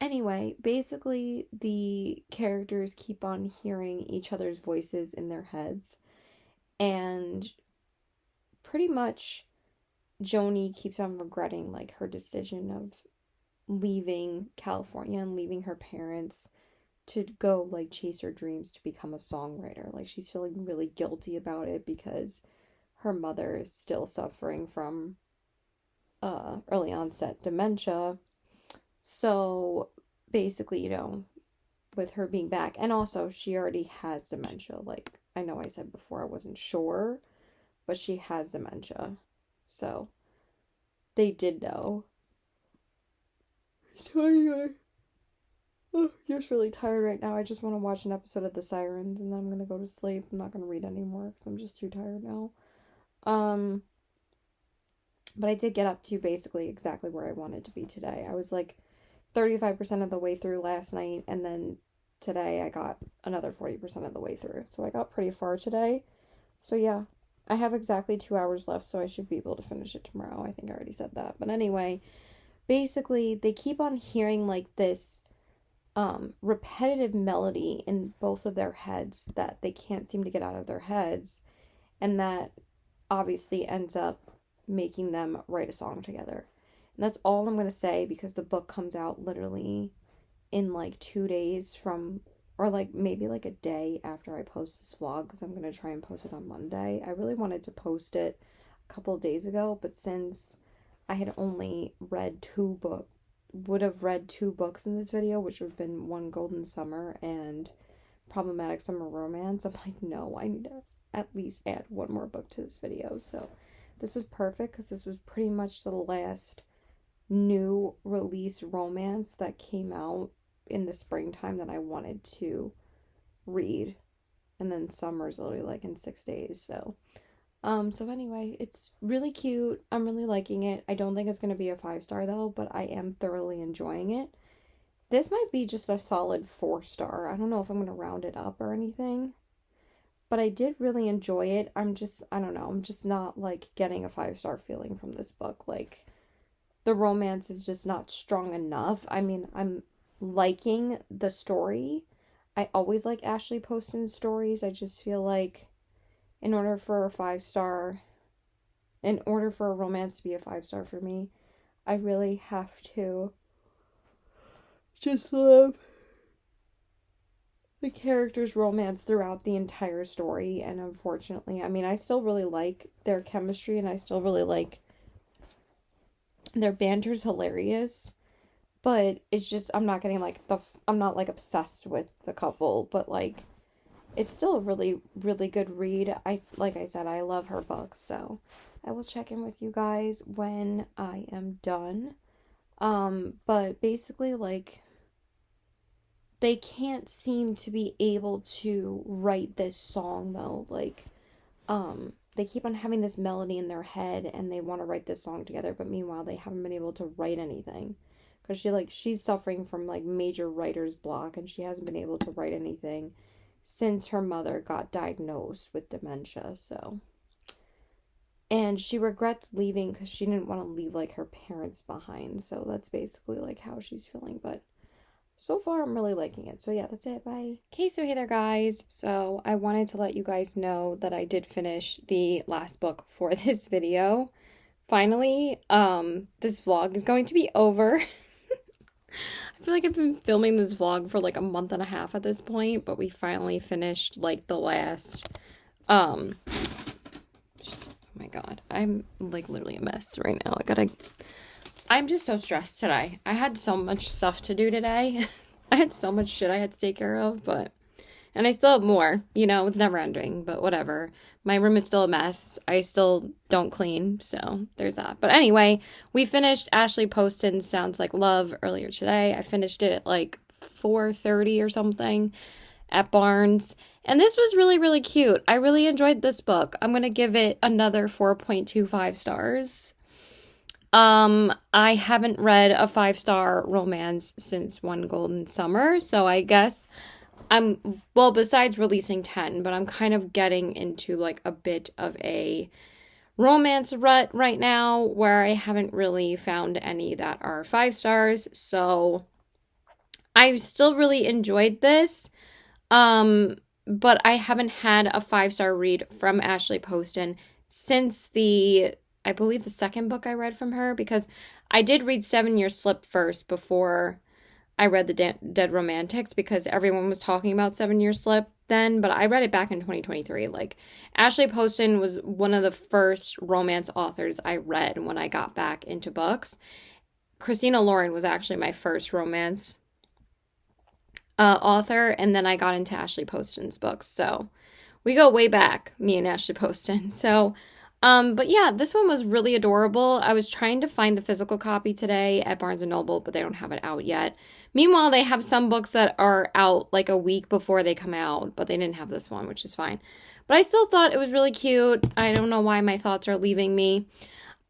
anyway, basically the characters keep on hearing each other's voices in their heads, and pretty much Joni keeps on regretting like her decision of leaving California and leaving her parents to go like chase her dreams to become a songwriter. Like, she's feeling really guilty about it because her mother is still suffering from early onset dementia. So basically, you know, with her being back, and also she already has dementia. Like, I know I said before I wasn't sure, but she has dementia. So they did know. So anyway, I'm just really tired right now. I just want to watch an episode of The Sirens and then I'm gonna go to sleep. I'm not gonna read anymore because I'm just too tired now. But I did get up to basically exactly where I wanted to be today. I was like 35% of the way through last night, and then today I got another 40% of the way through. So I got pretty far today. So yeah, I have exactly 2 hours left, so I should be able to finish it tomorrow. I think I already said that. But anyway, basically they keep on hearing like this repetitive melody in both of their heads that they can't seem to get out of their heads, and that obviously ends up making them write a song together. And that's all I'm going to say because the book comes out literally in like 2 days from, or like maybe like a day after I post this vlog, because I'm going to try and post it on Monday. I really wanted to post it a couple of days ago, but since I had only read 2 books, would have read 2 books in this video, which would have been One Golden Summer and Problematic Summer Romance, I'm like, no, I need to at least add 1 more book to this video. So this was perfect because this was pretty much the last new release romance that came out in the springtime that I wanted to read. And then summer's literally like in 6 days. So anyway, it's really cute. I'm really liking it. I don't think it's gonna be a 5 star though, but I am thoroughly enjoying it. This might be just a solid 4 star. I don't know if I'm gonna round it up or anything. But I did really enjoy it. I don't know, I'm just not like getting a 5 star feeling from this book. Like, the romance is just not strong enough. I mean, I'm liking the story. I always like Ashley Poston's stories. I just feel like in order for a 5 star, in order for a romance to be a 5 star for me, I really have to just love the characters' romance throughout the entire story. And unfortunately, I mean, I still really like their chemistry and I still really like their banter's hilarious. But it's just, I'm not getting like I'm not like obsessed with the couple, but like it's still a really, really good read. Like I said, I love her book, so I will check in with you guys when I am done. But basically, like, they can't seem to be able to write this song though. Like, they keep on having this melody in their head and they want to write this song together, but meanwhile they haven't been able to write anything. Because she's suffering from like major writer's block and she hasn't been able to write anything since her mother got diagnosed with dementia. So, and she regrets leaving because she didn't want to leave like her parents behind. So that's basically like how she's feeling. But so far I'm really liking it. So yeah, that's it. Bye. Okay, so hey there guys. So I wanted to let you guys know that I did finish the last book for this video. Finally, this vlog is going to be over. I feel like I've been filming this vlog for like a month and a half at this point, but we finally finished like the last, oh my god, I'm like literally a mess right now. I'm just so stressed today. I had so much stuff to do today. I had so much shit I had to take care of, and I still have more, it's never ending, but whatever. My room is still a mess. I still don't clean, so there's that. But anyway, we finished Ashley Poston's Sounds Like Love earlier today. I finished it at like 4:30 or something at Barnes. And this was really, really cute. I really enjoyed this book. I'm going to give it another 4.25 stars. I haven't read a 5-star romance since One Golden Summer, so I guess besides releasing 10, but I'm kind of getting into like a bit of a romance rut right now where I haven't really found any that are 5 stars. So I still really enjoyed this. But I haven't had a 5-star read from Ashley Poston since I believe the second book I read from her, because I did read 7 Year Slip first before I read the Dead Romantics, because everyone was talking about 7 Year Slip then, but I read it back in 2023. Like, Ashley Poston was one of the first romance authors I read when I got back into books. Christina Lauren was actually my first romance author, and then I got into Ashley Poston's books. So we go way back, me and Ashley Poston. So, but yeah, this one was really adorable. I was trying to find the physical copy today at Barnes & Noble, but they don't have it out yet. Meanwhile, they have some books that are out like a week before they come out, but they didn't have this one, which is fine. But I still thought it was really cute. I don't know why my thoughts are leaving me.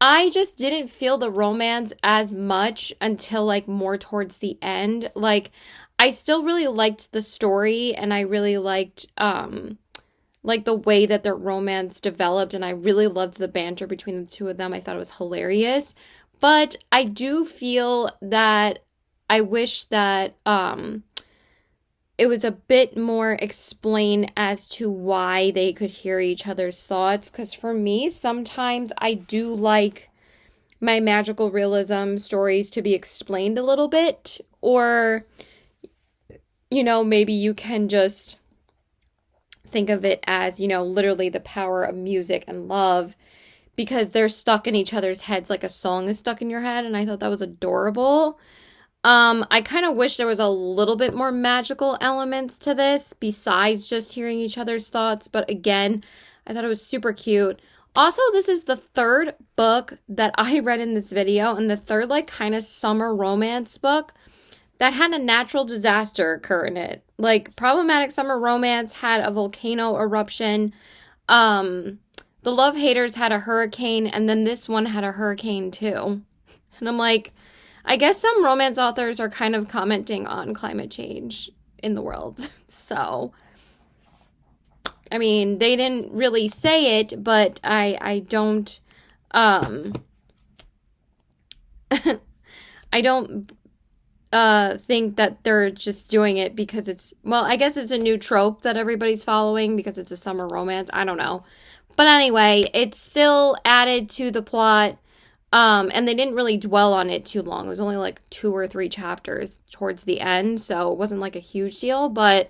I just didn't feel the romance as much until like more towards the end. Like, I still really liked the story, and I really liked like the way that their romance developed, and I really loved the banter between the two of them. I thought it was hilarious. But I do feel that I wish that it was a bit more explained as to why they could hear each other's thoughts, because for me, sometimes I do like my magical realism stories to be explained a little bit, or maybe you can just think of it as, literally the power of music and love, because they're stuck in each other's heads like a song is stuck in your head, and I thought that was adorable. I kind of wish there was a little bit more magical elements to this besides just hearing each other's thoughts, but again, I thought it was super cute. Also, this is the third book that I read in this video, and the third, like, kind of summer romance book that had a natural disaster occur in it. Like, Problematic Summer Romance had a volcano eruption. The Love Haters had a hurricane, and then this one had a hurricane too. And I'm like, I guess some romance authors are kind of commenting on climate change in the world. So, I mean, they didn't really say it, but I don't, I don't think that they're just doing it because it's, well, I guess it's a new trope that everybody's following because it's a summer romance. I don't know. But anyway, it's still added to the plot. And they didn't really dwell on it too long. It was only like 2 or 3 chapters towards the end, so it wasn't like a huge deal, but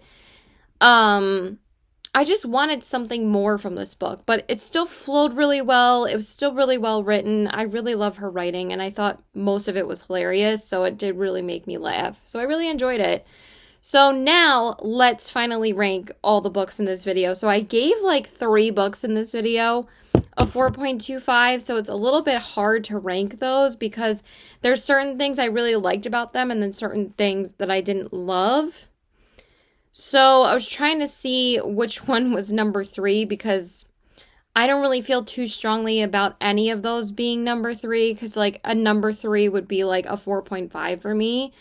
I just wanted something more from this book, but it still flowed really well. It was still really well written. I really love her writing, and I thought most of it was hilarious, so it did really make me laugh. So I really enjoyed it. So now let's finally rank all the books in this video. So I gave like 3 books in this video a 4.25, so it's a little bit hard to rank those because there's certain things I really liked about them and then certain things that I didn't love. So I was trying to see which one was number 3 because I don't really feel too strongly about any of those being number 3 because like a number 3 would be like a 4.5 for me.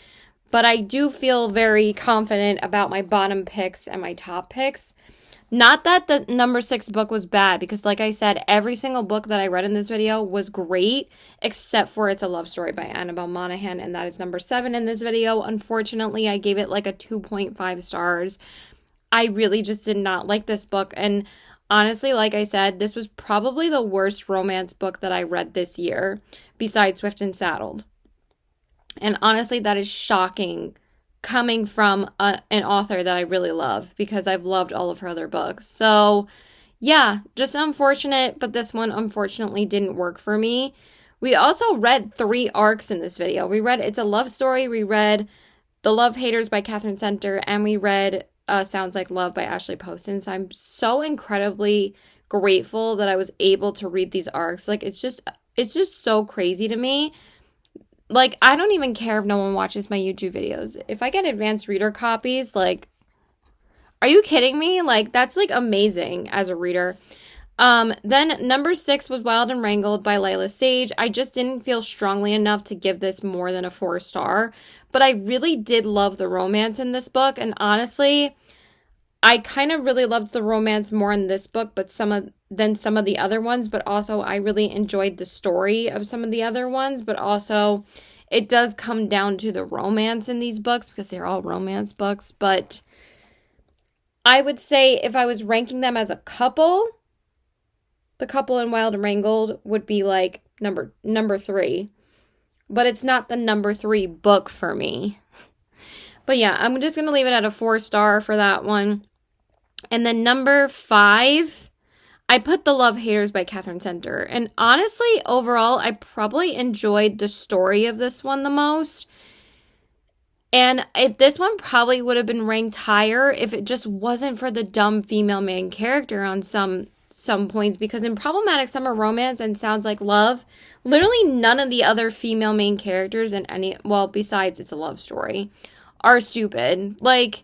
But I do feel very confident about my bottom picks and my top picks. Not that the number 6 book was bad, because like I said, every single book that I read in this video was great, except for It's a Love Story by Annabelle Monaghan, and that is number 7 in this video. Unfortunately, I gave it like a 2.5 stars. I really just did not like this book, and honestly, like I said, this was probably the worst romance book that I read this year, besides Swift and Saddled. And honestly, that is shocking coming from an author that I really love because I've loved all of her other books. So, yeah, just unfortunate, but this one unfortunately didn't work for me. We also read 3 arcs in this video. We read It's a Love Story, we read The Love Haters by Catherine Center, and we read Sounds Like Love by Ashley Poston. So I'm so incredibly grateful that I was able to read these arcs. Like, it's just so crazy to me. Like, I don't even care if no one watches my YouTube videos. If I get advanced reader copies, like, are you kidding me? Like, that's, like, amazing as a reader. Then number 6 was Wild and Wrangled by Layla Sage. I just didn't feel strongly enough to give this more than a 4 star. But I really did love the romance in this book. And honestly, I kind of really loved the romance more in this book, but than some of the other ones. But also, I really enjoyed the story of some of the other ones. But also, it does come down to the romance in these books because they're all romance books. But I would say if I was ranking them as a couple, the couple in Wild and Wrangled would be like number 3. But it's not the number 3 book for me. But yeah, I'm just going to leave it at a 4 star for that one. And then number 5, I put The Love Haters by Catherine Center. And honestly, overall, I probably enjoyed the story of this one the most. And this one probably would have been ranked higher if it just wasn't for the dumb female main character on some points. Because in Problematic Summer Romance and Sounds Like Love, literally none of the other female main characters in any, well, besides It's a Love Story, are stupid. Like,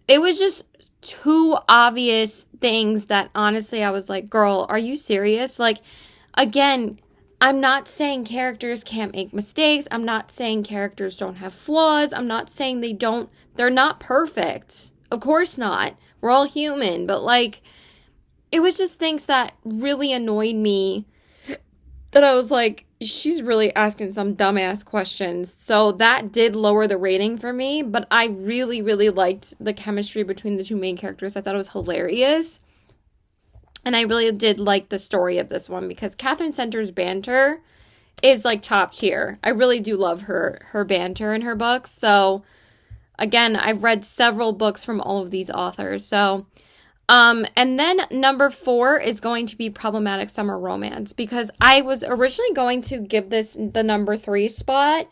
it was just 2 obvious things that honestly I was like, girl, are you serious? Like, again, I'm not saying characters can't make mistakes. I'm not saying characters don't have flaws. I'm not saying they're not perfect. Of course not. We're all human. But like, it was just things that really annoyed me that I was like, she's really asking some dumbass questions. So that did lower the rating for me, but I really, really liked the chemistry between the 2 main characters. I thought it was hilarious. And I really did like the story of this one because Catherine Center's banter is like top tier. I really do love her banter in her books. So again, I've read several books from all of these authors. So and then number 4 is going to be Problematic Summer Romance because I was originally going to give this the number 3 spot,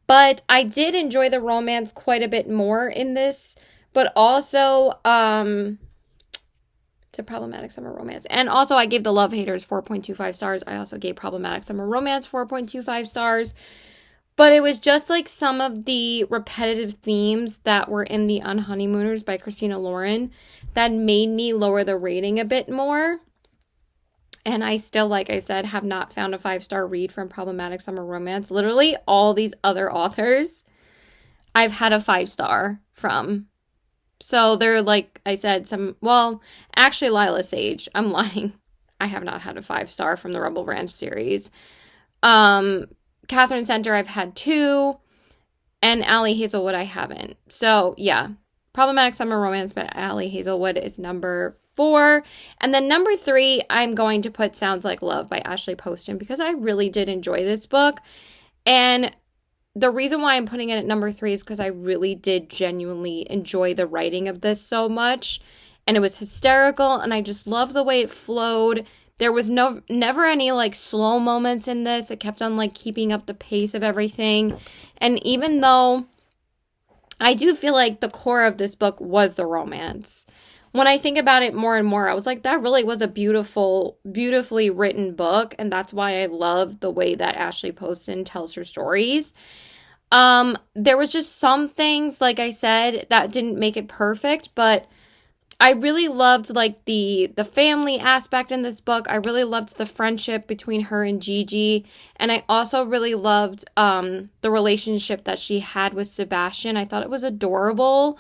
but I did enjoy the romance quite a bit more in this, but also, to Problematic Summer Romance. And also, I gave The Love Haters 4.25 stars. I also gave Problematic Summer Romance 4.25 stars. But it was just like some of the repetitive themes that were in The Unhoneymooners by Christina Lauren that made me lower the rating a bit more. And I still, like I said, have not found a 5-star read from Problematic Summer Romance. Literally, all these other authors I've had a 5-star from. So they're, like I said, actually Lila Sage, I'm lying. I have not had a 5-star from the Rebel Ranch series. Catherine Center, I've had 2. And Allie Hazelwood, I haven't. So, yeah. Problematic Summer Romance by Allie Hazelwood is number 4. And then number 3, I'm going to put Sounds Like Love by Ashley Poston because I really did enjoy this book. And the reason why I'm putting it at number 3 is because I really did genuinely enjoy the writing of this so much. And it was hysterical, and I just love the way it flowed. There was never any, like, slow moments in this. It kept on, like, keeping up the pace of everything. And even though I do feel like the core of this book was the romance, when I think about it more and more, I was like, that really was a beautifully written book. And that's why I love the way that Ashley Poston tells her stories. There was just some things, like I said, that didn't make it perfect, but I really loved, like, the family aspect in this book. I really loved the friendship between her and Gigi. And I also really loved the relationship that she had with Sebastian. I thought it was adorable,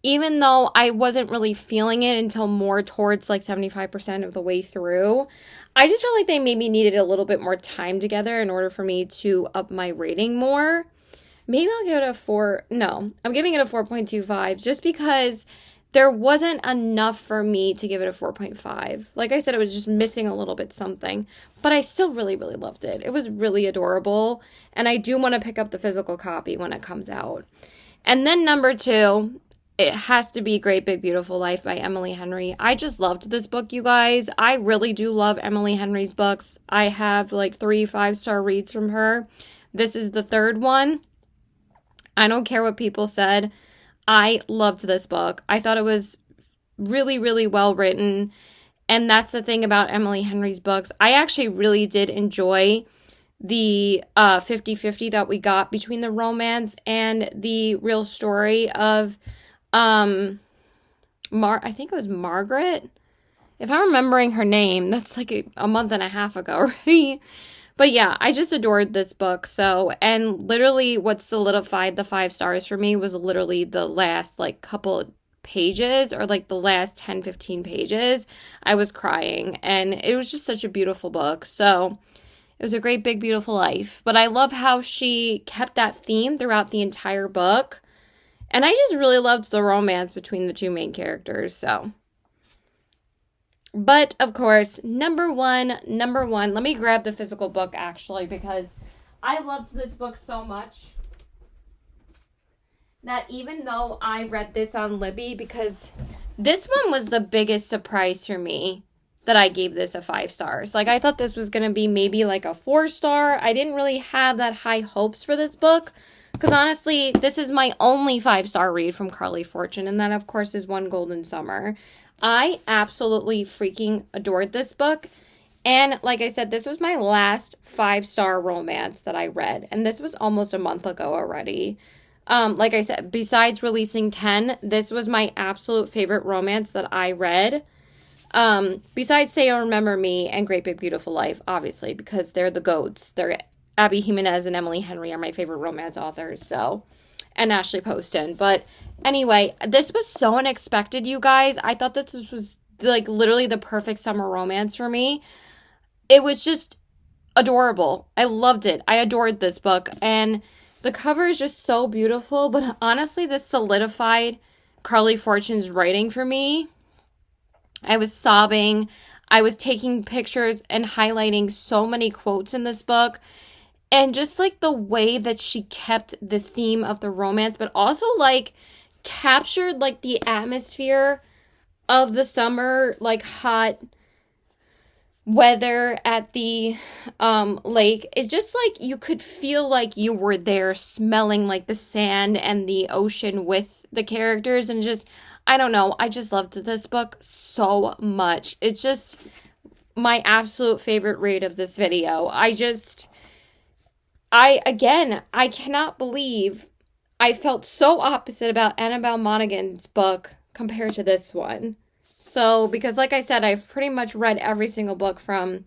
even though I wasn't really feeling it until more towards, like, 75% of the way through. I just felt like they maybe needed a little bit more time together in order for me to up my rating more. Maybe I'll give it a 4. No, I'm giving it a 4.25 just because there wasn't enough for me to give it a 4.5. Like I said, it was just missing a little bit something. But I still really, really loved it. It was really adorable. And I do want to pick up the physical copy when it comes out. And then number 2, it has to be Great Big Beautiful Life by Emily Henry. I just loved this book, you guys. I really do love Emily Henry's books. I have like 3 5-star reads from her. This is the 3rd one. I don't care what people said. I loved this book. I thought it was really, really well written. And that's the thing about Emily Henry's books. I actually really did enjoy the 50-50 that we got between the romance and the real story of I think it was Margaret. If I'm remembering her name, that's like a month and a half ago already. But yeah, I just adored this book. So, and literally what solidified the 5 stars for me was literally the last like couple pages, or like the last 10-15 pages. I was crying, and it was just such a beautiful book. So it was a Great Big Beautiful Life. But I love how she kept that theme throughout the entire book. And I just really loved the romance between the 2 main characters. So, but of course, number one, let me grab the physical book actually, because I loved this book so much that even though I read this on Libby, because this one was the biggest surprise for me that I gave this a 5 stars. Like, I thought this was going to be maybe like a 4-star. I didn't really have that high hopes for this book, because honestly, this is my only 5-star read from Carly Fortune, and that of course is One Golden Summer. I absolutely freaking adored this book. And like I said, this was my last 5-star romance that I read. And this was almost a month ago already. Like I said, besides Releasing 10, this was my absolute favorite romance that I read. Besides Say You'll Remember Me and Great Big Beautiful Life, obviously, because they're the GOATs. Abby Jimenez and Emily Henry are my favorite romance authors. So, and Ashley Poston. But anyway, this was so unexpected, you guys. I thought that this was like literally the perfect summer romance for me. It was just adorable. I loved it. I adored this book. And the cover is just so beautiful. But honestly, this solidified Carly Fortune's writing for me. I was sobbing. I was taking pictures and highlighting so many quotes in this book. And just like the way that she kept the theme of the romance, but also like captured like the atmosphere of the summer, like hot weather at the lake. It's just like you could feel like you were there, smelling like the sand and the ocean with the characters. And just, I don't know. I just loved this book so much. It's just my absolute favorite read of this video. I cannot believe I felt so opposite about Annabelle Monaghan's book compared to this one. So, because like I said, I've pretty much read every single book from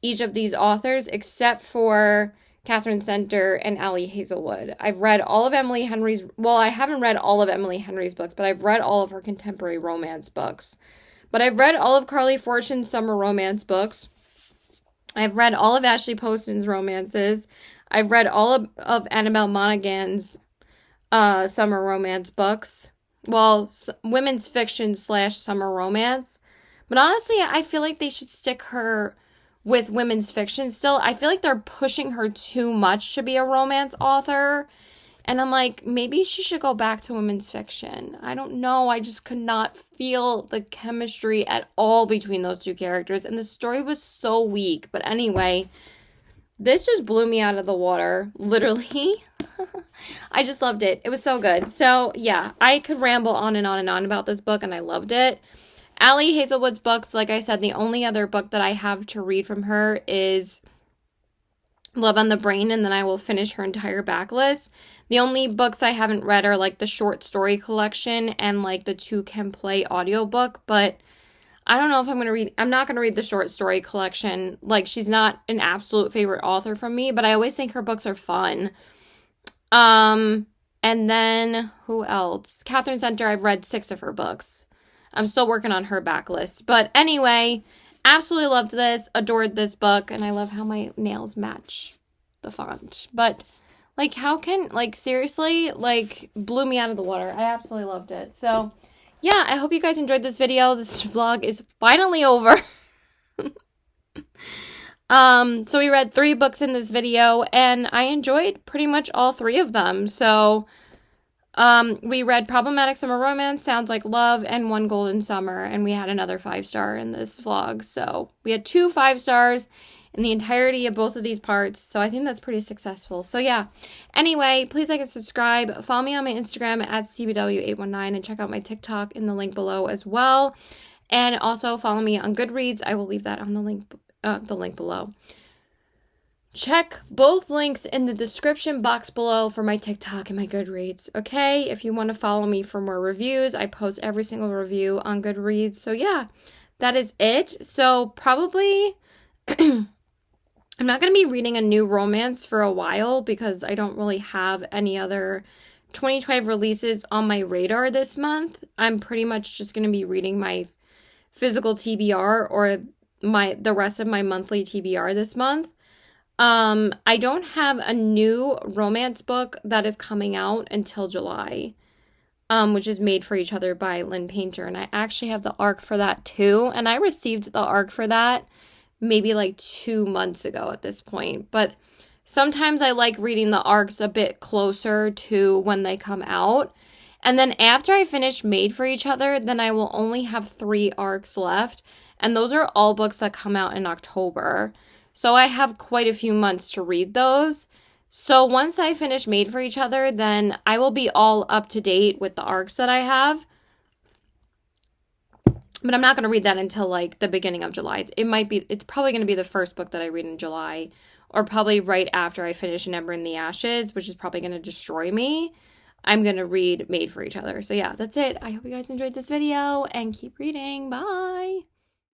each of these authors except for Catherine Center and Ali Hazelwood. I've read all of Emily Henry's, well, I haven't read all of Emily Henry's books, but I've read all of her contemporary romance books. But I've read all of Carly Fortune's summer romance books. I've read all of Ashley Poston's romances. I've read all of Annabelle Monaghan's summer romance books. Well, women's fiction / summer romance. But honestly, I feel like they should stick her with women's fiction still. I feel like they're pushing her too much to be a romance author. And I'm like, maybe she should go back to women's fiction. I don't know. I just could not feel the chemistry at all between those two characters. And the story was so weak. But anyway, this just blew me out of the water, literally. I just loved it. It was so good. So, yeah, I could ramble on and on and on about this book, and I loved it. Ali Hazelwood's books, like I said, the only other book that I have to read from her is Love on the Brain, and then I will finish her entire backlist. The only books I haven't read are, like, the short story collection and, like, the Two Can Play audiobook, but I don't know if I'm going to read, I'm not going to read the short story collection. Like, she's not an absolute favorite author from me, but I always think her books are fun. And then, who else? Catherine Center, I've read 6 of her books. I'm still working on her backlist. But anyway, absolutely loved this, adored this book, and I love how my nails match the font. But, like, how can, like, seriously, like, blew me out of the water. I absolutely loved it. So, yeah, I hope you guys enjoyed this video. This vlog is finally over. So we read 3 books in this video, and I enjoyed pretty much all 3 of them. So, we read Problematic Summer Romance, Sounds Like Love, and One Golden Summer, and we had another 5-star in this vlog. So we had 2 5-stars in the entirety of both of these parts, so I think that's pretty successful. So yeah, anyway, please like and subscribe. Follow me on my Instagram at cbw819, and check out my TikTok in the link below as well. And also follow me on Goodreads. I will leave that on the link below. Check both links in the description box below for my TikTok and my Goodreads, okay? If you want to follow me for more reviews, I post every single review on Goodreads. So yeah, that is it. So probably I'm not going to be reading a new romance for a while because I don't really have any other 2012 releases on my radar this month. I'm pretty much just going to be reading my physical TBR or the rest of my monthly TBR this month. I don't have a new romance book that is coming out until July, which is Made for Each Other by Lynn Painter, and I actually have the ARC for that too, and I received the ARC for that maybe like 2 months ago at this point, but sometimes I like reading the ARCs a bit closer to when they come out, and then after I finish Made for Each Other, then I will only have 3 ARCs left, and those are all books that come out in October. So I have quite a few months to read those. So once I finish Made for Each Other, then I will be all up to date with the ARCs that I have. But I'm not going to read that until like the beginning of July. It's probably going to be the first book that I read in July, or probably right after I finish An Ember in the Ashes, which is probably going to destroy me. I'm going to read Made for Each Other. So yeah, that's it. I hope you guys enjoyed this video and keep reading. Bye.